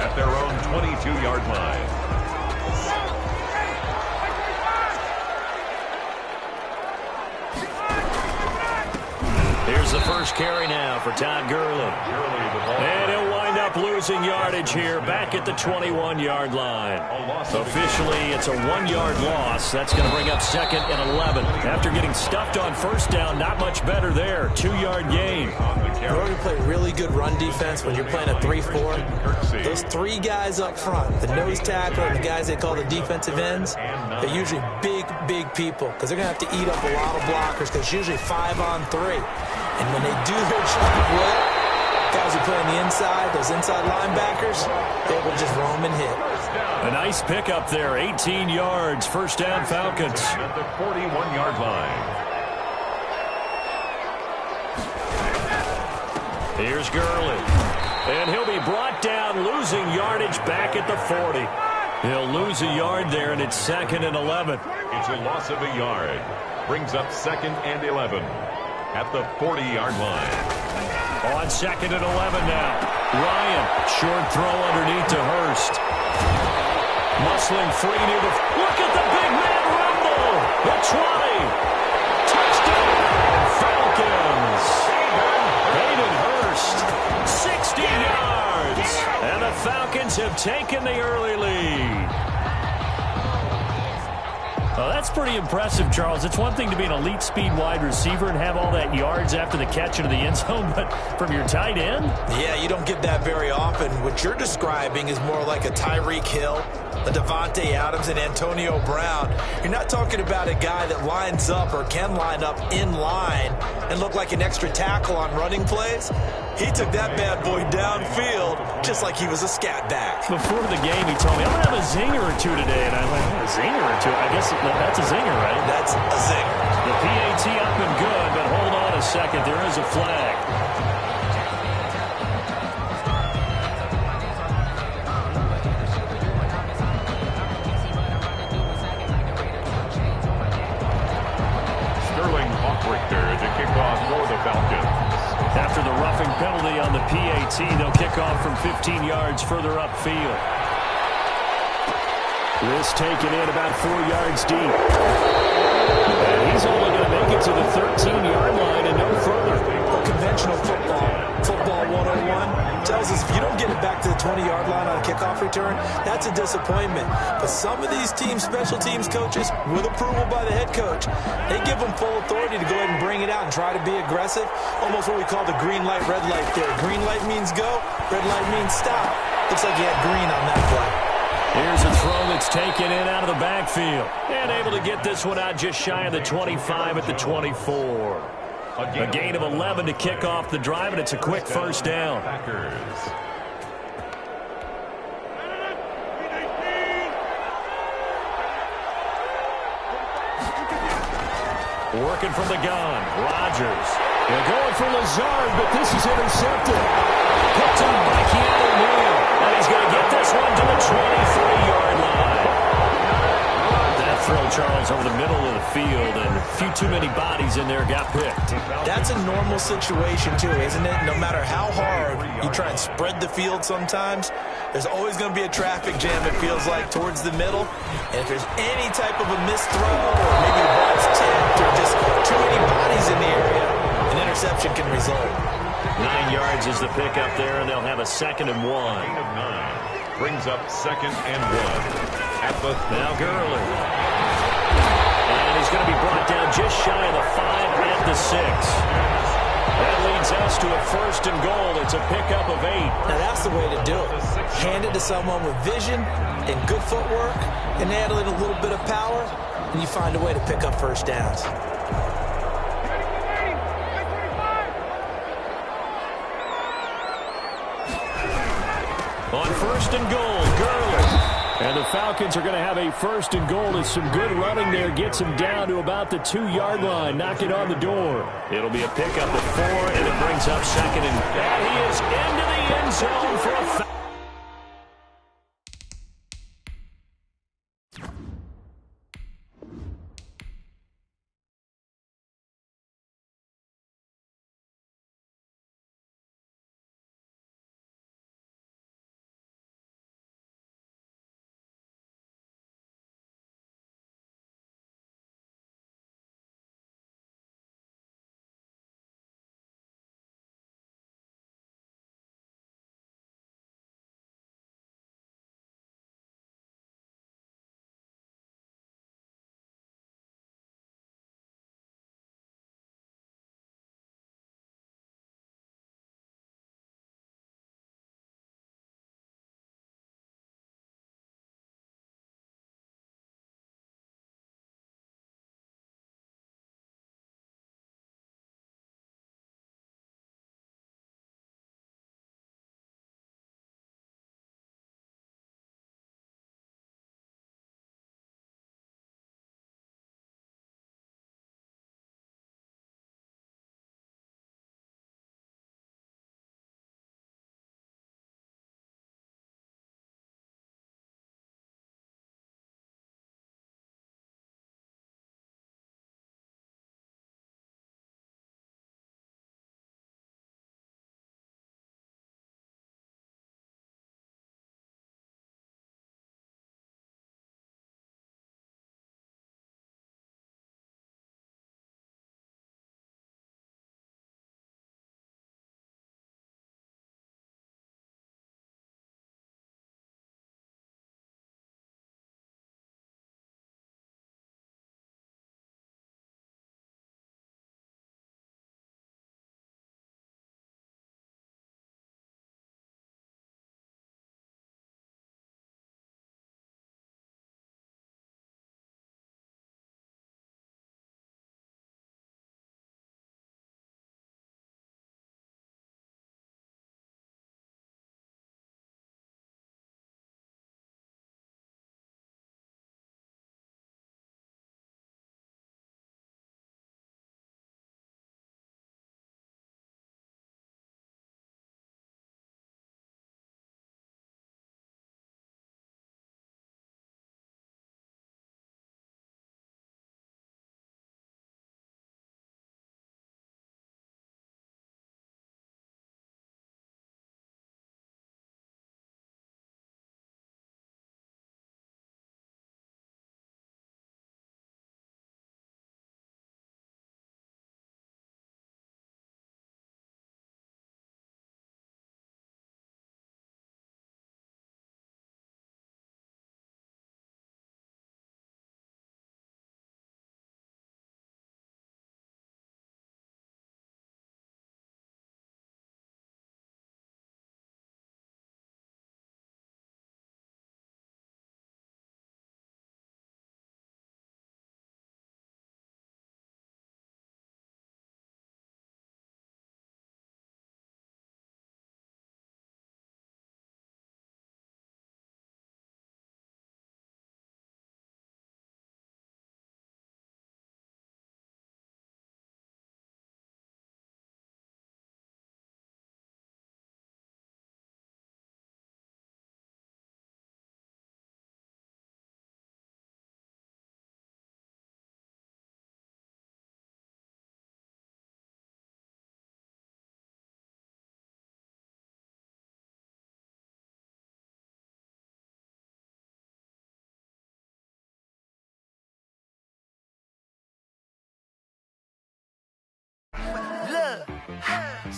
at their own 22-yard line. Here's Here's the first carry now for Todd Gurley. And he'll wind up losing yardage here back at the 21-yard line. Officially, it's a 1-yard loss. That's going to bring up 2nd and 11. After getting stuffed on first down, not much better there. 2-yard gain. In order to play really good run defense when you're playing a 3-4, those 3 guys up front, the nose tackle and the guys they call the defensive ends, they're usually big people because they're going to have to eat up a lot of blockers because it's usually 5 on 3. And when they do their job well, guys who play on the inside, those inside linebackers, they will just roam and hit. A nice pickup there, 18 yards, first down Falcons. At the 41-yard line. Here's Gurley. And he'll be brought down, losing yardage back at the 40. He'll lose a yard there, and it's 2nd and 11. It's a loss of a yard. Brings up 2nd and 11 at the 40-yard line. On 2nd and 11 now. Ryan, short throw underneath to Hurst. Muscling free near the... Look at the big man rumble! The 20. Touchdown, Falcons. Hayden Hurst, 60 yards. And the Falcons have taken the early lead. That's pretty impressive, Charles. It's one thing to be an elite speed wide receiver and have all that yards after the catch into the end zone, but from your tight end? Yeah, you don't get that very often. What you're describing is more like a Tyreek Hill, a Devontae Adams, and Antonio Brown. You're not talking about a guy that lines up or can line up in line and look like an extra tackle on running plays. He took that bad boy downfield just like he was a scat back. Before the game, he told me, I'm going to have a zinger or two today. And I'm like, a zinger or two? I guess that's a zinger, right? That's a zinger. The PAT up and good, but hold on a second. There is a flag. To kick off for the Falcons. After the roughing penalty on the PAT, they'll kick off from 15 yards further upfield. This taken in about 4 yards deep. And he's only going to make it to the 13-yard line and no further. Well, conventional football 101, tells us if you don't get it back to the 20-yard line on a kickoff return, that's a disappointment. But some of these teams, special teams coaches, with approval by the head coach, they give them full authority to go ahead and bring it out and try to be aggressive. Almost what we call the green light, red light theory. Green light means go, red light means stop. Looks like you had green on that play. Here's a throw that's taken in out of the backfield. And able to get this one out just shy of the 25 at the 24. A gain of 11 to kick off the drive, and it's a quick first down. Working from the gun, Rodgers. They're going for Lazard, but this is intercepted. Picked up by Keanu Neal. And he's going to get this one to the 23-yard line. That throw, Charles, over the middle of the field, and a few too many bodies in there got picked. That's a normal situation, too, isn't it? No matter how hard you try and spread the field sometimes, there's always going to be a traffic jam, it feels like, towards the middle. And if there's any type of a missed throw, or maybe the ball's tipped, or just too many bodies in the area, an interception can result. 9 yards is the pickup there, and they'll have a 2nd and 1. Gain of 9 brings up 2nd and 1 at the now Gurley. And he's going to be brought down just shy of the 5 at the 6. That leads us to a 1st and goal. It's a pickup of 8. Now that's the way to do it. Hand it to someone with vision and good footwork, and add in a little bit of power, and you find a way to pick up first downs. On 1st and goal, Gurley. And the Falcons are going to have a 1st and goal. It's some good running there. Gets him down to about the 2-yard line. Knocking on the door. It'll be a pickup of 4, and it brings up 2nd and he is into the end zone for a foul.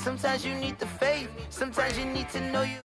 Sometimes you need the faith. Sometimes you need to know you.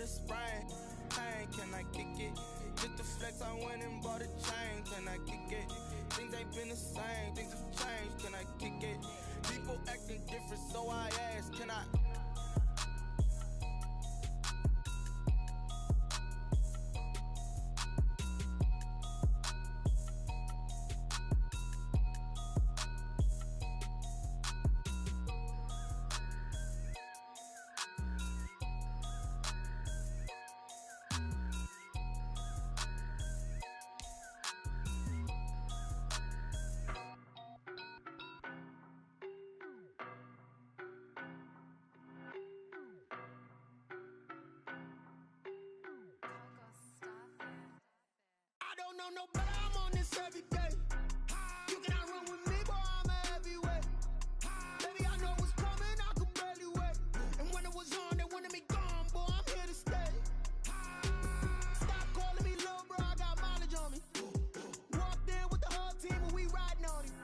sprain. Pain, can I kick it? Just the flex, I went and bought a chain. Can I kick it? Things ain't been the same, things have changed. Can I kick it? People acting different, so I ask, can I? I don't know no better, I'm on this every day. You cannot run with me, boy, I'm a heavyweight. Baby, I know what's coming, I could barely wait. And when it was on, they wanted me gone, boy, I'm here to stay. Stop calling me little bro, I got mileage on me. Walked in with the whole team and we riding on him.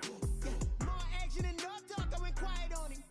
Yeah, more action than no talk, I went quiet on him.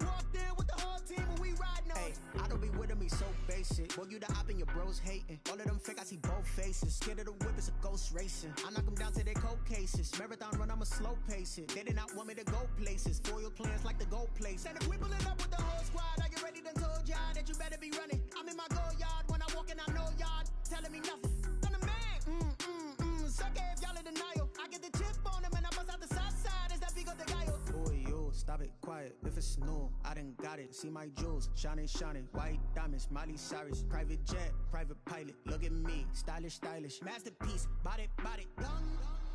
Walked in with the whole team and we riding on him. I don't be with me so basic. Boy, you the op and your bros hating. All of them fake, I see both faces. Scared of the whip, it's a ghost racing. I knock them down to their cold cases. Marathon run, I'ma slow pace it. They did not want me to go places. Foil plans like the gold place. And if we pulling up with the whole squad, I get ready done told y'all that you better be running. I'm in my go yard. When I walk in, I know y'all telling me nothing. I'm the man. Suck it if y'all in denial. I get the chip on them and I bust out the south side. It's that Vigo de Gallo. Boy, you stop it, quiet. If it's new, I done got it. See my jewels, shining, shining. White diamonds, Miley Cyrus. Private jet, private pilot. Look at me, stylish, stylish. Masterpiece, body, body, done.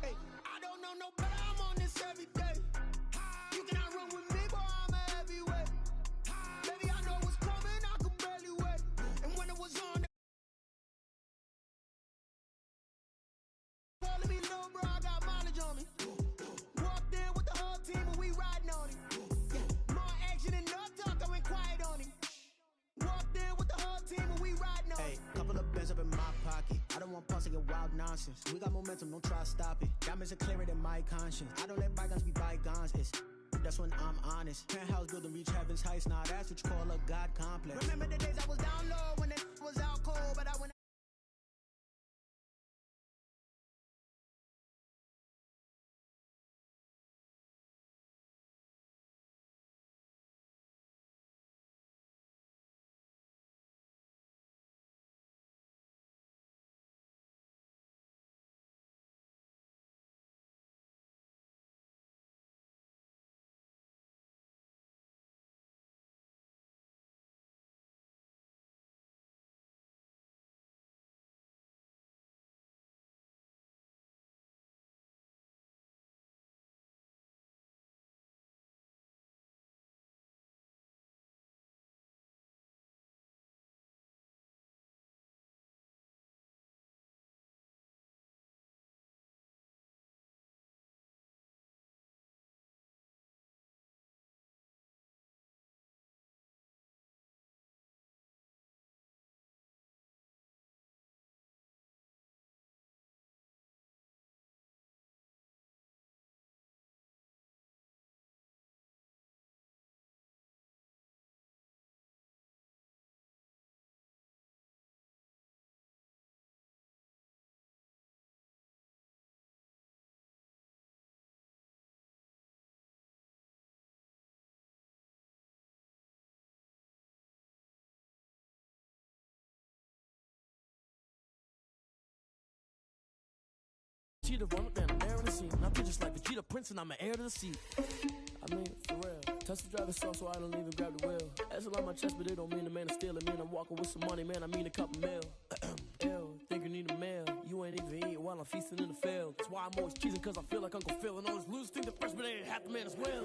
Hey, I don't know no better. I'm on this every day. You cannot run with me, boy, I'm a heavyweight. Baby, I know what's coming, I could barely wait. And when it was on, calling me little bro, I got mileage on me. Walked in with the whole team and we riding on him. Yeah, more action than no talk, I went quiet on him. Walked in with the whole team and we riding on him. Hey, couple of bands up in my pocket. I don't want pause to get wild nonsense. We got momentum, don't try to stop it. Diamonds are clearer than my conscience. I don't let bygones be bygones. That's when I'm honest. Penthouse building reach heaven's heights. Now that's what you call a God complex. Remember the days I was down low when it was out cold, but I went. Cheetah run up down there in the scene. I feel just like Vegeta Prince and I'm an heir to the seat. I mean, for real. Touch the driver's soft so I don't even grab the wheel. That's a lot on my chest, but it don't mean the man is stealing. Man, I'm walking with some money, man, I mean a couple mil. Ew, think you need a meal. You ain't even eating while I'm feasting in the field. That's why I'm always cheesing, cause I feel like Uncle Phil. And all this losers think the freshman ain't half the man as well.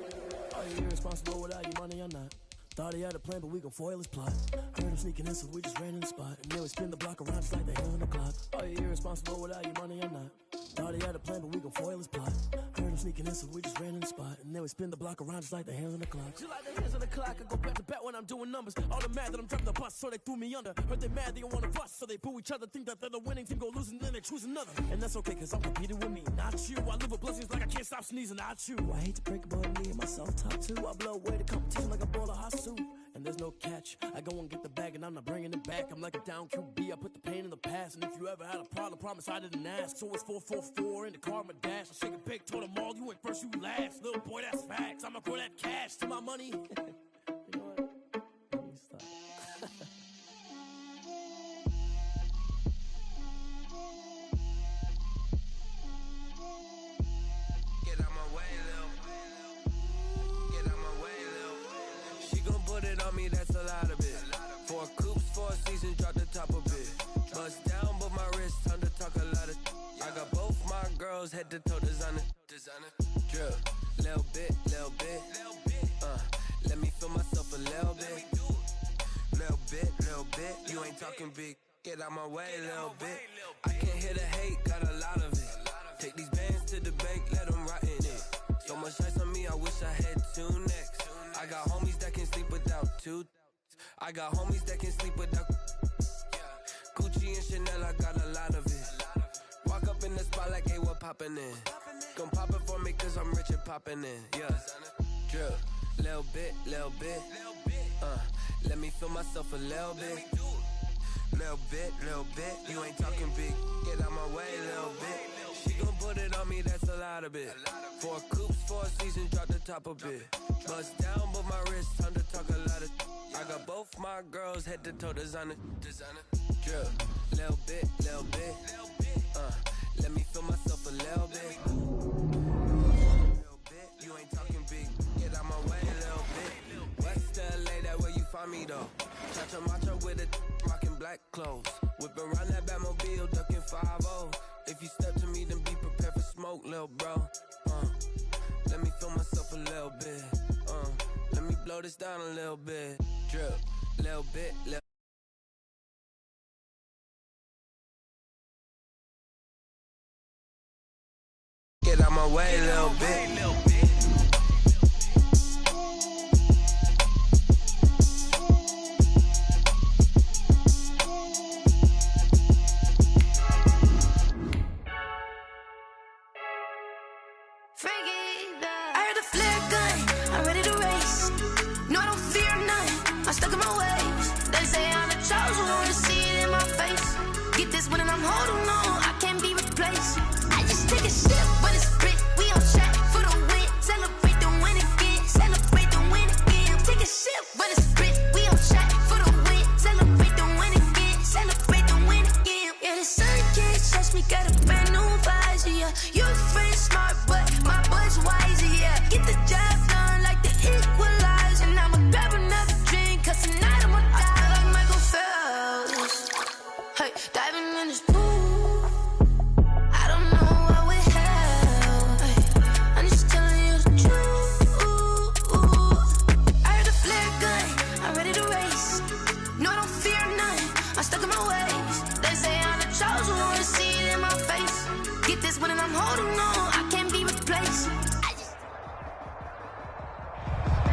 Are you irresponsible without your money or not? Thought he had a plan, but we gon' foil his plot. Heard him sneaking in, so we just ran in the spot. And then we spin the block around just like the hell on the clock. Are you irresponsible without your money or not? Thought he had a plan, but we gon' foil his plot. Heard him sneaking in, so we just ran in the spot. And then we spin the block around just like the hands on the clock. Just like the hands on the clock, I go back to back when I'm doing numbers. All the mad that I'm driving the bus, so they threw me under. Heard they mad, they don't wanna bust, so they boo each other. Think that they're the winning team, go losing, then they choose another. And that's okay, cause I'm competing with me, not you. I live with blessings like I can't stop sneezing, not you. I hate to break it, but me and myself top two. I blow away the competition like a bowl of hot soup. And and there's no catch. I go and get the bag, and I'm not bringing it back. I'm like a down QB, I put the pain in the past. And if you ever had a problem, promise I didn't ask. So it's 4-4-4 in the car, my dash. I shake a big, told them all, you ain't first, you last. Little boy, that's facts. I'ma grow that cash to my money. You know what? Let me stop. Get out my way, Lil. Get out my way, Lil. She gon' put it on me, that's a lot of it. 4 coops, 4 seasons, drop the top a bit. Bust down, but my wrist, time to talk a lot of. I got both my girls, head to toe designer. Drip, little bit. Let me feel myself a little bit. Little bit. You ain't talking big. Get out my way, little bit. I can't hear the hate, got a lot of it. Take these bands to the bank, let them rot in it. So much ice on me, I wish I had 2 necks. I got homies that can sleep without 2. I got homies that can sleep without Gucci and Chanel, I got a lot of it. Walk up in the spot like, hey, what poppin' in? Gon' pop it for me cause I'm rich and poppin' in. Yeah, drip, little bit. Let me feel myself a little bit. Little bit. You ain't talking big. Get out my way, little bit. She gon' put it on me, that's a lot of it. 4 coops, 4 seasons, drop the top a bit. Bust down, but my wrist, time to talk a lot of. I got both my girls, head to toe designer. Drip, little bit. Let me feel myself a little bit. You ain't talking big. Get out my way, little bit. West LA, that where you find me though. Chacha macho with a rockin' black clothes. Whip around that Batmobile, ducking 5-0. If you step to me, then be prepared for smoke, lil' bro. Let me feel myself a little bit. Let me blow this down a little bit. Drip, little bit. Get out my way, little bit.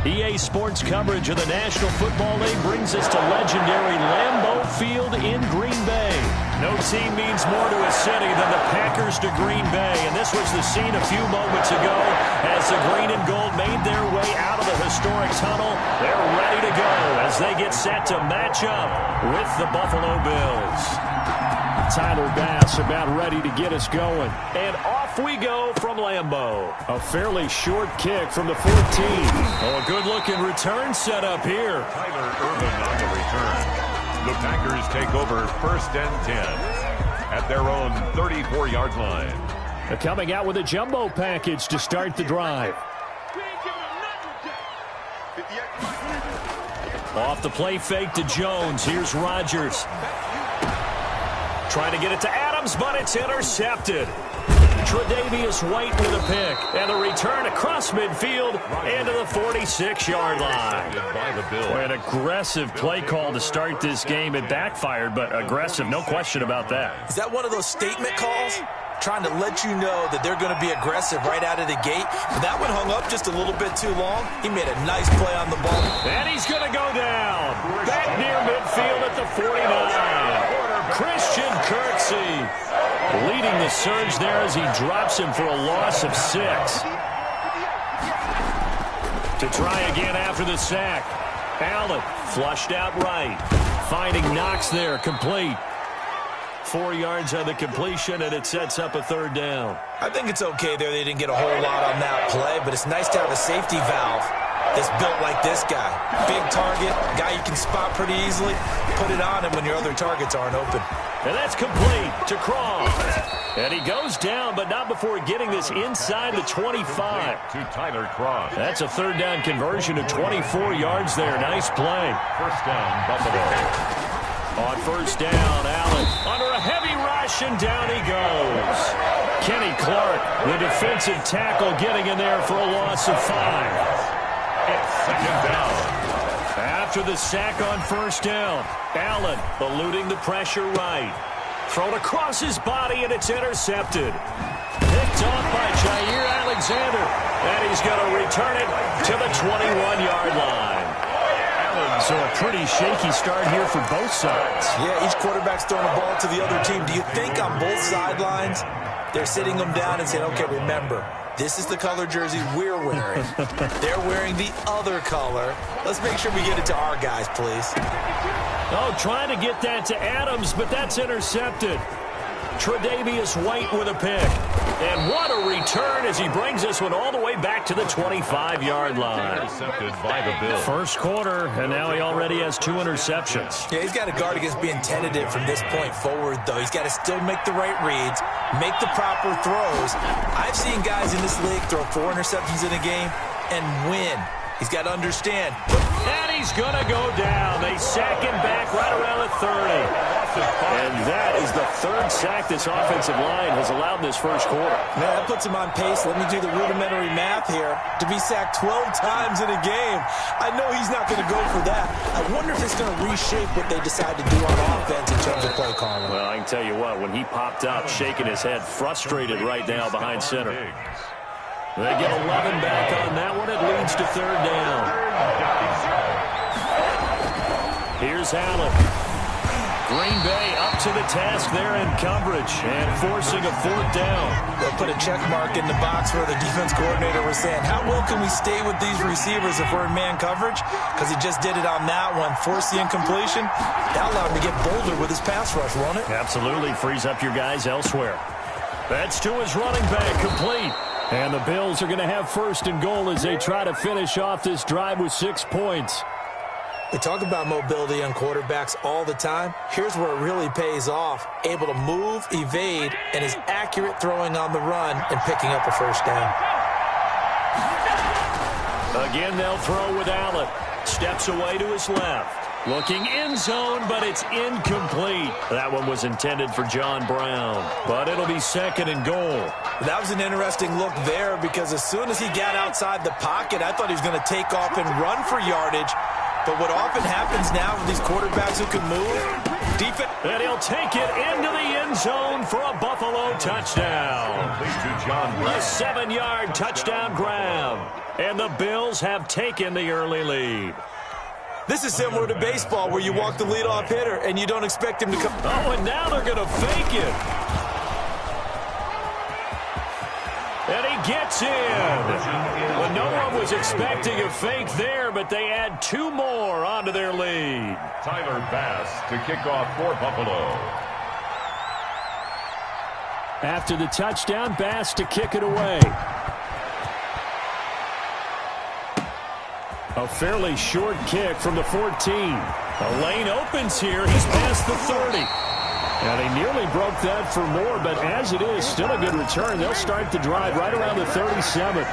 EA Sports coverage of the National Football League brings us to legendary Lambeau Field in Green Bay. No team means more to a city than the Packers to Green Bay, and this was the scene a few moments ago as the green and gold made their way out of the historic tunnel. They're ready to go as they get set to match up with the Buffalo Bills. Tyler Bass about ready to get us going. And off we go from Lambeau. A fairly short kick from the 14. Oh, a good-looking return set up here. Tyler Irvin on the return. The Packers take over 1st and 10 at their own 34-yard line. They're coming out with a jumbo package to start the drive. Off the play fake to Jones. Here's Rodgers. Trying to get it to Adams, but it's intercepted. Tre'Davious White with a pick. And a return across midfield into the 46-yard line. Boy, an aggressive play call to start this game. It backfired, but aggressive, no question about that. Is that one of those statement calls? Trying to let you know that they're going to be aggressive right out of the gate. But that one hung up just a little bit too long. He made a nice play on the ball. And he's going to go down. Back near midfield at the 49. Christian Kirksey leading the surge there as he drops him for a loss of 6. To try again after the sack. Allen flushed out right. Finding Knox there, complete. 4 yards on the completion, and it sets up a third down. I think it's okay there. They didn't get a whole lot on that play, but it's nice to have a safety valve that's built like this guy. Big target, guy you can spot pretty easily. Put it on him when your other targets aren't open. And that's complete to Cross. And he goes down, but not before getting this inside the 25. To Tyler Cross. That's a third down conversion of 24 yards there. Nice play. First down, Buffalo. On first down, Allen under a heavy rush, and down he goes. Kenny Clark, the defensive tackle, getting in there for a loss of 5. It's second down. After the sack on first down, Allen eluding the pressure right. Thrown across his body, and it's intercepted. Picked off by Jair Alexander, and he's going to return it to the 21-yard line. So a pretty shaky start here for both sides. Yeah, each quarterback's throwing the ball to the other team. Do you think on both sidelines they're sitting them down and saying, okay, remember, this is the color jersey we're wearing. They're wearing the other color. Let's make sure we get it to our guys, please. Oh, trying to get that to Adams, but that's intercepted. Tre'Davious White with a pick. And what a return as he brings this one all the way back to the 25-yard line. Intercepted by the Bills. First quarter, and now he already has 2 interceptions. Yeah, he's got to guard against being tentative from this point forward, though. He's got to still make the right reads, make the proper throws. I've seen guys in this league throw 4 interceptions in a game and win. He's got to understand. And he's going to go down. They sack him back right around the 30. And that is the 3rd sack this offensive line has allowed in this first quarter. Man, that puts him on pace. Let me do the rudimentary math here. To be sacked 12 times in a game, I know he's not going to go for that. I wonder if it's going to reshape what they decide to do on offense in terms of play calling. Well, I can tell you what, when he popped up, shaking his head, frustrated right now behind center. They get 11 back on that one. It leads to 3rd down. Here's Allen. Green Bay up to the task there in coverage and forcing a 4th down. They'll put a check mark in the box where the defense coordinator was saying, how well can we stay with these receivers if we're in man coverage? Because he just did it on that one, forced the incompletion. That allowed him to get bolder with his pass rush, won't it? Absolutely, frees up your guys elsewhere. That's to his running back, complete. And the Bills are going to have 1st and goal as they try to finish off this drive with 6 points. We talk about mobility on quarterbacks all the time. Here's where it really pays off. Able to move, evade, and is accurate throwing on the run and picking up a 1st down. Again, they'll throw with Allen. Steps away to his left. Looking end zone, but it's incomplete. That one was intended for John Brown, but it'll be 2nd and goal. That was an interesting look there because as soon as he got outside the pocket, I thought he was going to take off and run for yardage. But what often happens now with these quarterbacks who can move, defense. And he'll take it into the end zone for a Buffalo touchdown. A 7-yard touchdown grab. And the Bills have taken the early lead. This is similar to baseball where you walk the leadoff hitter and you don't expect him to come. Oh, and now they're going to fake it. And he gets in. Well, no one was expecting a fake there, but they add 2 more onto their lead. Tyler Bass to kick off for Buffalo. After the touchdown, Bass to kick it away. A fairly short kick from the 14. A lane opens here. He's past the 30. And he nearly broke that for more, but as it is, still a good return. They'll start the drive right around the 37.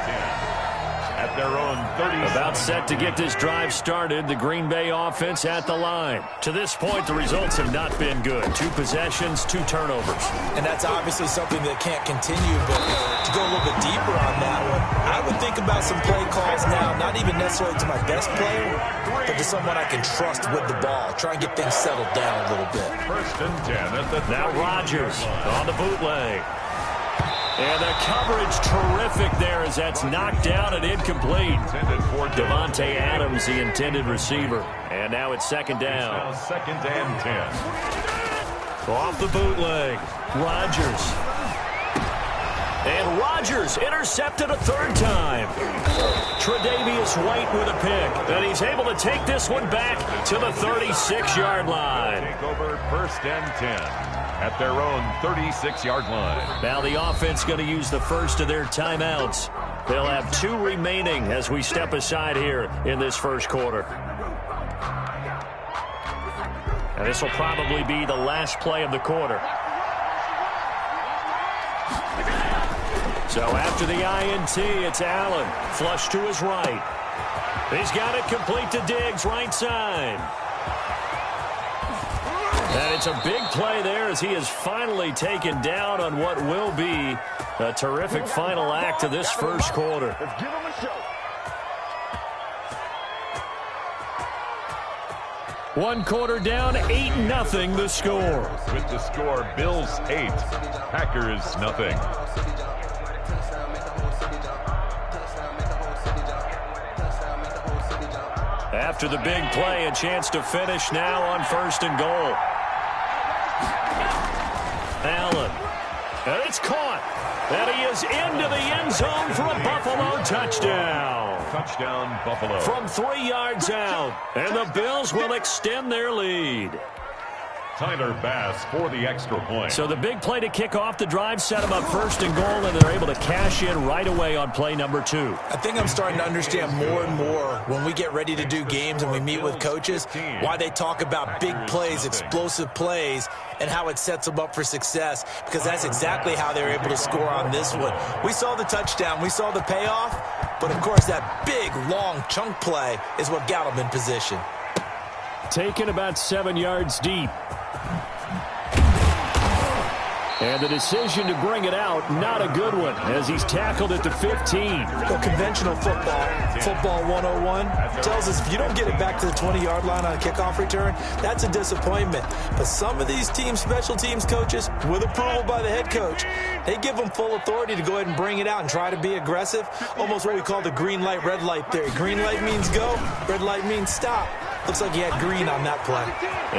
At their own 30. About set to get this drive started, the Green Bay offense at the line. To this point, the results have not been good. 2 possessions, 2 turnovers. And that's obviously something that can't continue, but to go a little bit deeper on that one, I would think about some play calls now, not even necessarily to my best player, but to someone I can trust with the ball. Try and get things settled down a little bit. 1st and 10 at the now Rodgers on the bootleg. And the coverage terrific there as that's knocked down and incomplete. Devontae Adams, the intended receiver. And now it's 2nd down. Now 2nd and 10. Off the bootleg. Rodgers. And Rodgers intercepted a 3rd time. Tre'Davious White with a pick. And he's able to take this one back to the 36-yard line. Take over 1st and 10 at their own 36-yard line. Now the offense going to use the first of their timeouts. They'll have 2 remaining as we step aside here in this first quarter. And this will probably be the last play of the quarter. So after the INT, it's Allen. Flush to his right. He's got it complete to Diggs, right side. And it's a big play there as he is finally taken down on what will be a terrific final act of this first quarter. Let's give him a show. 1 quarter down, 8-0 the score. With the score, Bills 8, Packers nothing. After the big play, a chance to finish now on 1st and goal. Allen. And it's caught. And he is into the end zone for a Buffalo touchdown. Touchdown, Buffalo. From 3 yards out. And the Bills will extend their lead. Tyler Bass for the extra point. So the big play to kick off the drive set them up 1st and goal, and they're able to cash in right away on play number 2. I think I'm starting to understand more and more when we get ready to do games and we meet with coaches why they talk about big plays, explosive plays, and how it sets them up for success, because that's exactly how they're able to score on this one. We saw the touchdown. We saw the payoff. But, of course, that big, long chunk play is what got them in position. Taken about 7 yards deep. And the decision to bring it out, not a good one, as he's tackled at the 15. Well, conventional football 101, tells us if you don't get it back to the 20-yard line on a kickoff return, that's a disappointment. But some of these team special teams coaches, with approval by the head coach, they give them full authority to go ahead and bring it out and try to be aggressive, almost what we call the green light, red light theory. Green light means go, red light means stop. Looks like he had green on that play.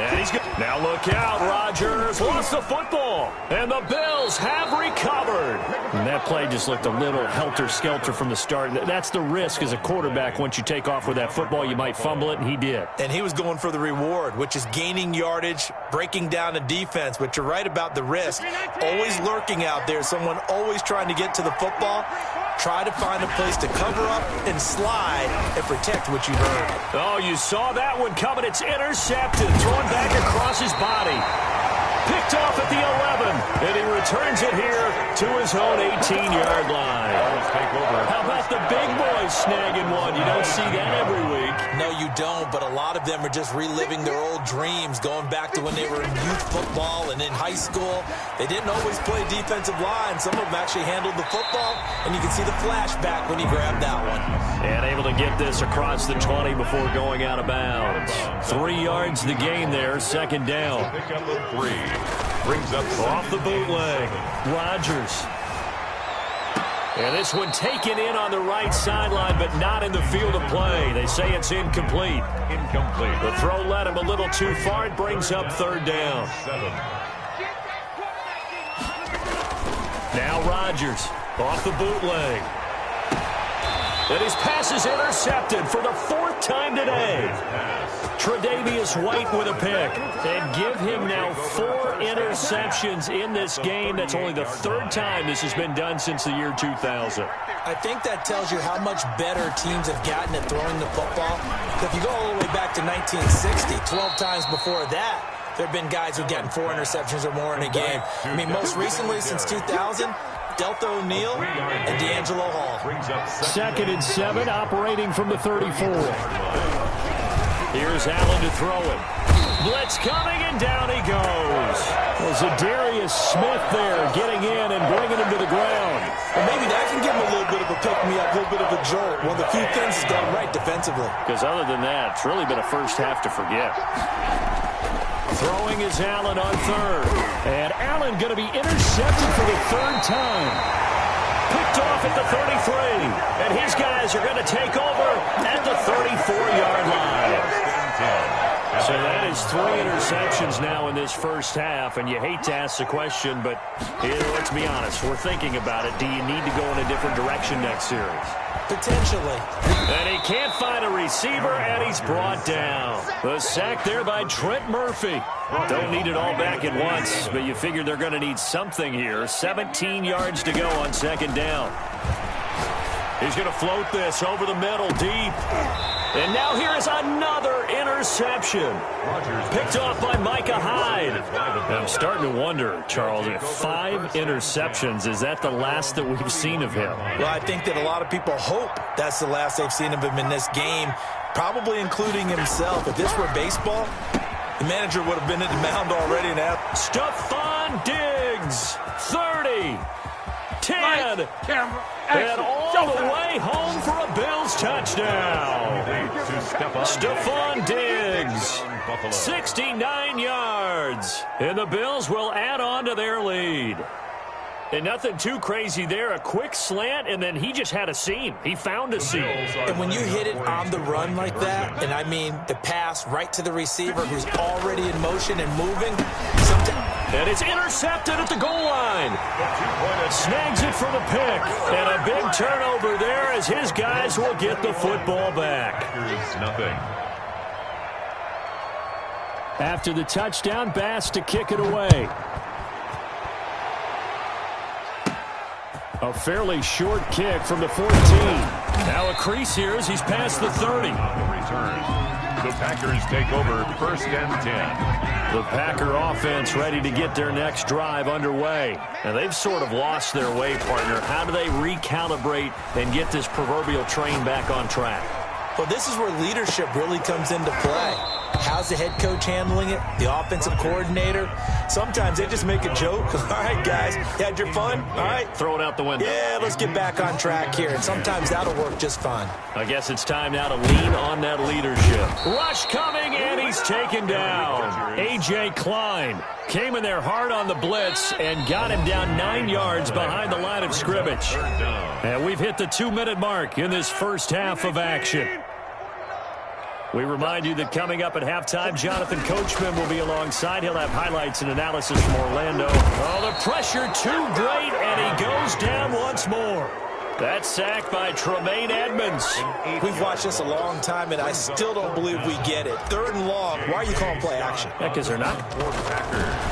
And he's good. Now look out, Rodgers lost the football, and the Bills have recovered. And that play just looked a little helter-skelter from the start. That's the risk as a quarterback. Once you take off with that football, you might fumble it, and he did. And he was going for the reward, which is gaining yardage, breaking down the defense. But you're right about the risk. Always lurking out there, someone always trying to get to the football. Try to find a place to cover up and slide and protect what you heard. Oh, you saw that one coming. It's intercepted. Thrown back across his body. Picked off at the 11. And he returns it here to his own 18-yard line. How about the big boys snagging one? You don't see that every week. No, you don't, but a lot of them are just reliving their old dreams, going back to when they were in youth football and in high school. They didn't always play defensive line. Some of them actually handled the football, and you can see the flashback when he grabbed that one. And able to get this across the 20 before going out of bounds. 3 yards the gain there, 2nd down. Pick up a 3. Brings up off the bootleg. Rodgers. And this one taken in on the right sideline, but not in the field of play. They say it's incomplete. Incomplete. The throw led him a little too far. It brings up 3rd down. 7. Now Rodgers off the bootleg. And his pass is intercepted for the 4th time today. Tre'Davious White with a pick. And give him now 4 interceptions in this game. That's only the 3rd time this has been done since the year 2000. I think that tells you how much better teams have gotten at throwing the football. If you go all the way back to 1960, 12 times before that, there have been guys who've gotten 4 interceptions or more in a game. I mean, most recently since 2000, Delta O'Neal and D'Angelo Hall. 2nd and 7, operating from the 34. Here's Allen to throw it. Blitz coming, and down he goes. There's Zadarius Smith there getting in and bringing him to the ground. Well, maybe that can give him a little bit of a pick-me-up, a little bit of a jolt. One of the few things has gone right defensively. Because other than that, it's really been a first half to forget. Throwing is Allen on 3rd. And Allen going to be intercepted for the 3rd time. Picked off at the 33. And his guys are going to take over at the 34-yard line. So that is 3 interceptions now in this first half, and you hate to ask the question, but let's be honest, we're thinking about it. Do you need to go in a different direction next series? Potentially. And he can't find a receiver, and he's brought down. The sack there by Trent Murphy. Don't need it all back at once, but you figure they're going to need something here. 17 yards to go on second down. He's going to float this over the middle, deep. And now here is another interception. Picked off by Micah Hyde. I'm starting to wonder, Charles, if 5 interceptions, is that the last that we've seen of him? Well, I think that a lot of people hope that's the last they've seen of him in this game, probably including himself. If this were baseball, the manager would have been at the mound already now. Stephon Diggs, 30, 10, and all the way home for a Bills touchdown. Stephon Diggs, 69 yards, and the Bills will add on to their lead. And nothing too crazy there. A quick slant, and then he just had a seam. He found a seam. And when you hit it on the run like that, and I mean the pass right to the receiver who's already in motion and moving, and it's intercepted at the goal line. Snags it for the pick. And a big turnover there as his guys will get the football back. Here's nothing. After the touchdown, Bass to kick it away. A fairly short kick from the 14. Now a crease here as he's past the 30. On the return. The Packers take over 1st and 10. The Packer offense ready to get their next drive underway. And they've sort of lost their way, partner. How do they recalibrate and get this proverbial train back on track? Well, this is where leadership really comes into play. How's the head coach handling it? The offensive coordinator? Sometimes they just make a joke. All right, guys, you had your fun? All right. Throw it out the window. Yeah, let's get back on track here. And sometimes that'll work just fine. I guess it's time now to lean on that leadership. Rush coming, and he's taken down. A.J. Klein came in there hard on the blitz and got him down 9 yards behind the line of scrimmage. And we've hit the 2-minute mark in this first half of action. We remind you that coming up at halftime, Jonathan Coachman will be alongside. He'll have highlights and analysis from Orlando. Oh, the pressure too great, and he goes down once more. That sack by Tremaine Edmonds. We've watched this a long time, and I still don't believe we get it. 3rd and long. Why are you calling play action? Yeah, because they're not.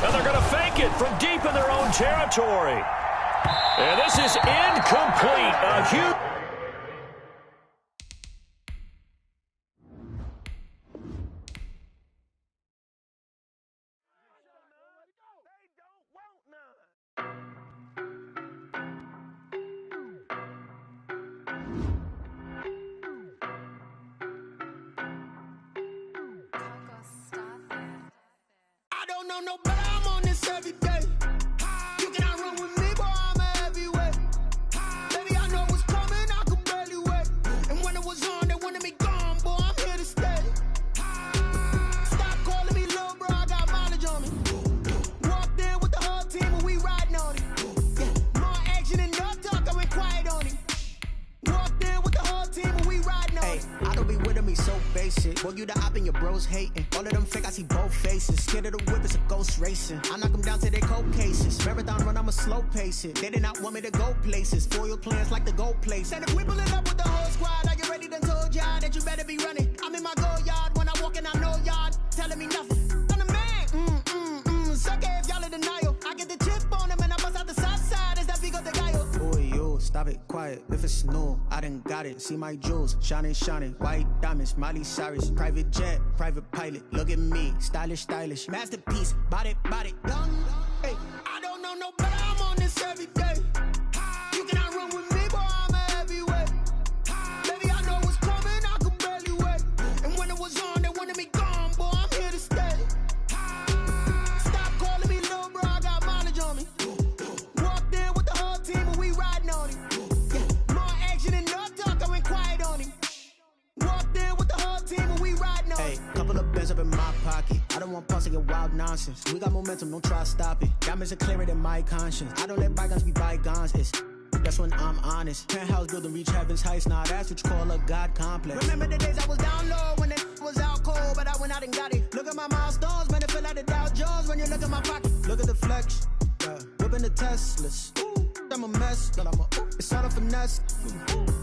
And they're going to fake it from deep in their own territory. And this is incomplete. A huge... No better, I'm on this every day. You cannot run with me, boy, I'm a heavyweight. Baby, I know what's coming, I could barely wait. And when it was on, they wanted me gone, boy, I'm here to stay. Stop calling me little bro, I got mileage on me. Walked in with the whole team and we riding on it. Yeah, more action and no talk, I went quiet on it. Walked in with the whole team and we riding on it. I don't be with me so basic. Boy, you the op and your bros hating. All of them fake, I see both faces. Scared of the whip, it's a ghost racing. I knock them down to their cold cases. Marathon run, I'ma slow pace it. They did not want me to go places. Foil plans like the go place. And if we pull it up with the whole squad, are you ready? Done told y'all that you better be running. I'm in my go yard when I walk in, I know y'all telling me nothing. I'm the man. Suck it if y'all in denial. I get the chip on them and I bust out the south side. Is that Vigo the guy? Boy, yo, stop it, quiet. If it's new, I done got it. See my jewels, shining, shining. White diamonds, Miley Cyrus. Private jet, private pilot. Look at me, stylish, stylish. Masterpiece, body, done. Hey, I don't know no better. I'm on this every day. You cannot run with me, boy, I'm a heavyweight. Baby, I know what's coming, I could barely wait. And when it was on, they wanted me gone, boy, I'm here to stay. Stop calling me little bro, I got mileage on me. Walked in with the whole team and we riding on it. Yeah, more action and no talk, I went quiet on him. Walked in with the whole team and we riding on it. Hey, couple of bands up in my pocket. I don't want pause to get wild nonsense. We got momentum, don't try to stop it. Diamonds are clearer than my conscience. I don't let bygones be bygones. That's when I'm honest. Penthouse building reach heaven's heights. Now that's what you call a God complex. Remember the days I was down low when they Was out cold, but I went out and got it. Look at my milestones, man, it feel like the Dow Jones when you look at my pocket. Look at the flex, yeah. Whipping the Teslas. I'm a mess, but it's all a finesse.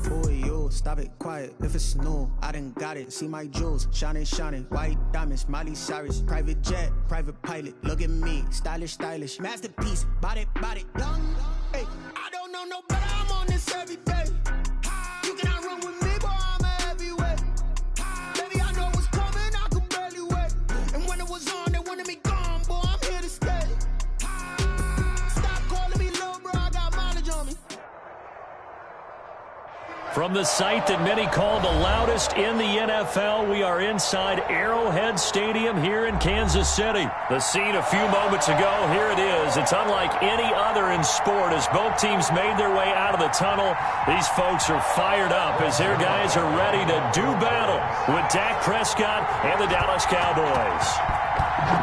Boy, you stop it, quiet. If it's new, I done got it. See my jewels, shining, shining. White diamonds, Miley Cyrus. Private jet, private pilot. Look at me, stylish, stylish. Masterpiece, body, young. Hey, I don't know no better. I'm on this every day. You cannot run with me, boy. I'm a heavyweight. Baby, I know what's coming. I could barely wait. And when it was on, they wanted me gone, boy. I'm here to stay. From the site that many call the loudest in the NFL, we are inside Arrowhead Stadium here in Kansas City. The scene a few moments ago, here it is. It's unlike any other in sport as both teams made their way out of the tunnel. These folks are fired up as their guys are ready to do battle with Dak Prescott and the Dallas Cowboys.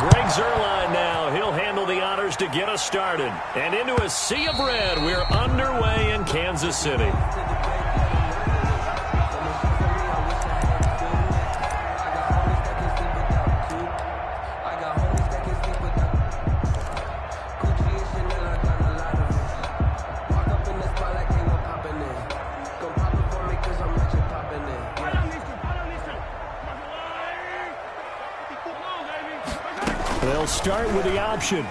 Greg Zuerlein now. He'll handle the honors to get us started. And into a sea of red, we're underway in Kansas City. They'll start with the option.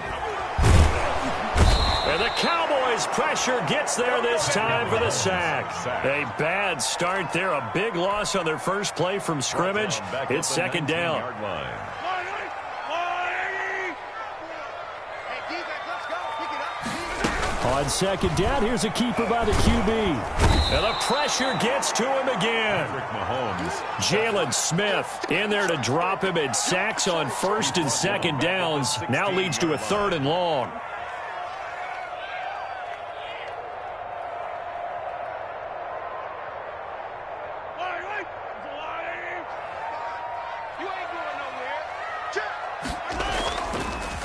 And the Cowboys' pressure gets there this time for the sack. A bad start there. A big loss on their first play from scrimmage. It's second down. On second down, here's a keeper by the QB. And the pressure gets to him again. Jalen Smith in there to drop him, and sacks on first and second downs. Now leads to a third and long.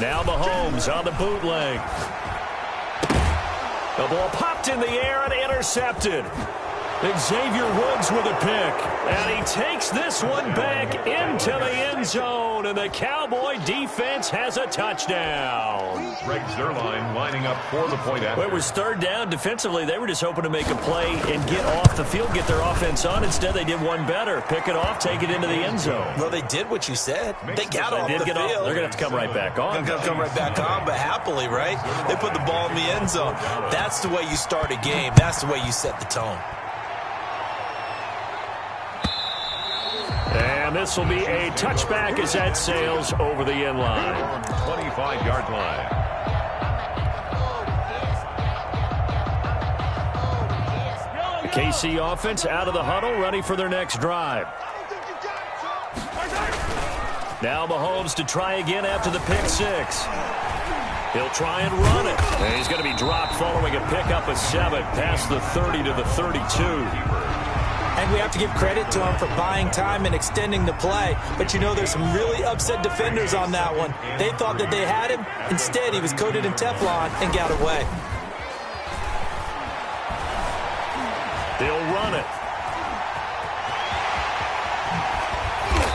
Now Mahomes on the bootleg. The ball popped in the air and intercepted. Xavier Woods with a pick. And he takes this one back into the end zone. And the Cowboy defense has a touchdown. Greg Zuerlein lining up for the point after. Well, it was third down. Defensively, they were just hoping to make a play and get off the field, get their offense on. Instead, they did one better. Pick it off, take it into the end zone. Well, they did what you said. They got off the field. They're going to have to come right back on. They're going to come right back on, but happily, right? They put the ball in the end zone. That's the way you start a game. That's the way you set the tone. And this will be a touchback as that sails over the end line. 25-yard line. KC offense out of the huddle, ready for their next drive. Now Mahomes to try again after the pick six. He'll try and run it. And he's going to be dropped following a pickup of 7 past the 30 to the 32. And we have to give credit to him for buying time and extending the play. But you know, there's some really upset defenders on that one. They thought that they had him. Instead, he was coated in Teflon and got away. He'll run it.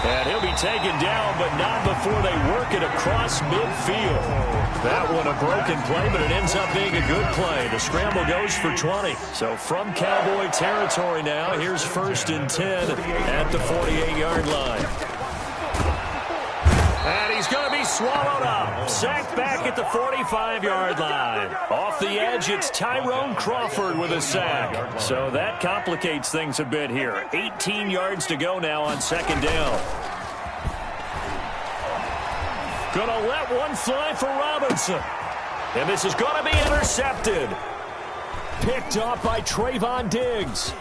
And he'll be taken down, but not before they work it across midfield. That one a broken play, but it ends up being a good play. The scramble goes for 20. So from Cowboy territory now, here's 1st and 10 at the 48-yard line. And he's going to be swallowed up. Sacked back at the 45-yard line. Off the edge, it's Tyrone Crawford with a sack. So that complicates things a bit here. 18 yards to go now on second down. Gonna let one fly for Robinson. And this is going to be intercepted. Picked off by Trayvon Diggs.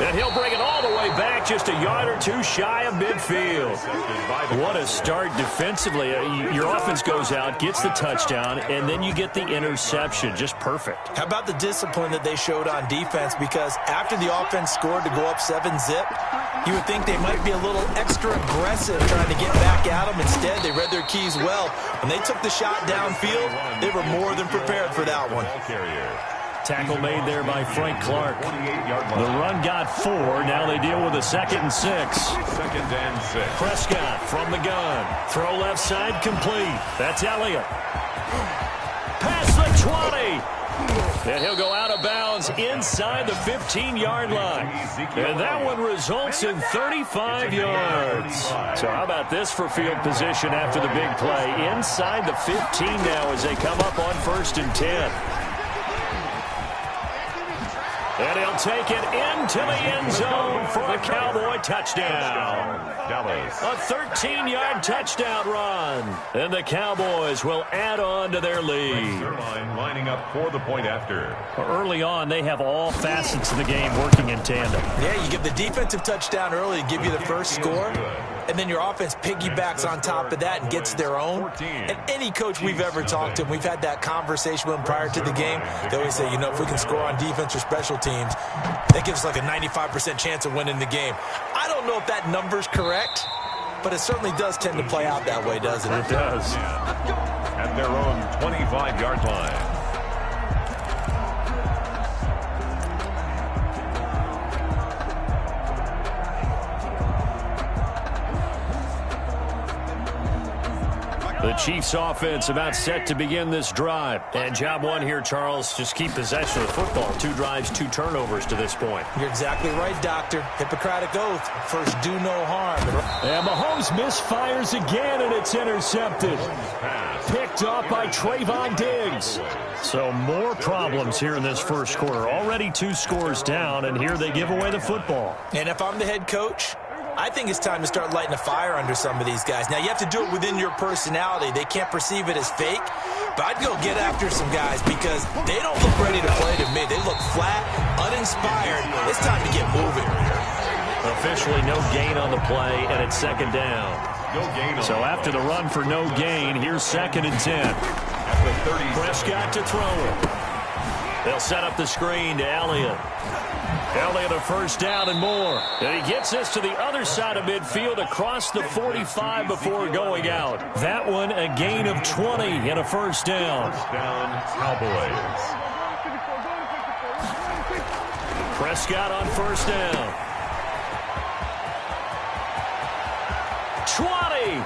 And he'll bring it all the way back, just a yard or two shy of midfield. What a start defensively. Your offense goes out, gets the touchdown, and then you get the interception. Just perfect. How about the discipline that they showed on defense? Because after the offense scored to go up 7-zip, you would think they might be a little extra aggressive trying to get back at them. Instead, they read their keys well. When they took the shot downfield, they were more than prepared for that one. Tackle made there by Frank Clark. 28-yard The line. run got 4. Now they deal with a 2nd and 6. 2nd and 6. Prescott from the gun. Throw left side complete. That's Elliott. Past the 20. And he'll go out of bounds inside the 15-yard line. And that one results in 35 yards. So how about this for field position after the big play? Inside the 15 now as they come up on 1st and 10. And he'll take it into the end zone for a Cowboy touchdown. Dallas. A 13-yard touchdown run. And the Cowboys will add on to their lead. Zerline lining up for the point after. Early on, they have all facets of the game working in tandem. Yeah, you give the defensive touchdown early to give you the first score, and then your offense piggybacks on top of that and gets their own. And any coach we've ever talked to, we've had that conversation with them prior to the game, they always say, you know, if we can score on defense or special teams, that gives us like a 95% chance of winning the game. I don't know if that number's correct, but it certainly does tend to play out that way, doesn't it? It does. At their own 25-yard line. The Chiefs offense about set to begin this drive. And job one here, Charles, just keep possession of the football. 2 drives, 2 turnovers to this point. You're exactly right, Doctor. Hippocratic oath. First, do no harm. And Mahomes misfires again, and it's intercepted. Picked off by Trayvon Diggs. So more problems here in this first quarter. Already 2 scores down, and here they give away the football. And if I'm the head coach, I think it's time to start lighting a fire under some of these guys. Now, you have to do it within your personality. They can't perceive it as fake, but I'd go get after some guys because they don't look ready to play to me. They look flat, uninspired. It's time to get moving. Officially no gain on the play, and it's 2nd down. No gain. So after the run for no gain, here's 2nd and 10. At the 30. Prescott to throw it. They'll set up the screen to Elliott. Elliott a first down and more. And he gets this to the other side of midfield across the 45 before going out. That one a gain of 20 and a first down. First down, Cowboys. Prescott on first down. 20.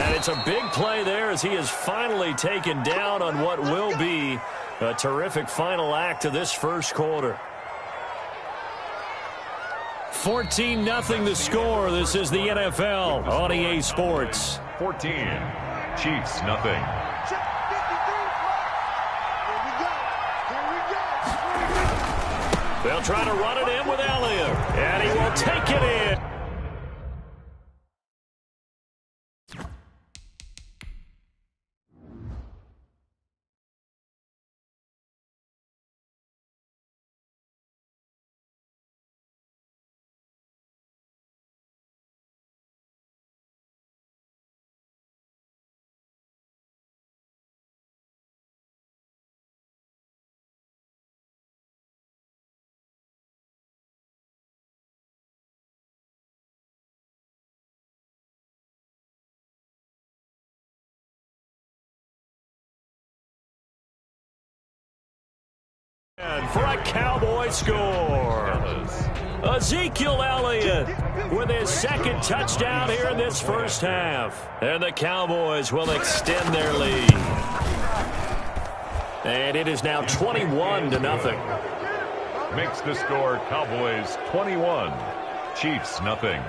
And it's a big play there as he is finally taken down on what will be a terrific final act of this first quarter. 14-0 the score. This is the NFL on EA Sports. 14. Chiefs, nothing. They'll try to run it in with Elliott. And he will take it in. And for a Cowboy score. Ezekiel Elliott with his 2nd touchdown here in this first half. And the Cowboys will extend their lead. And it is now 21-0. Makes the score Cowboys 21. Chiefs, nothing.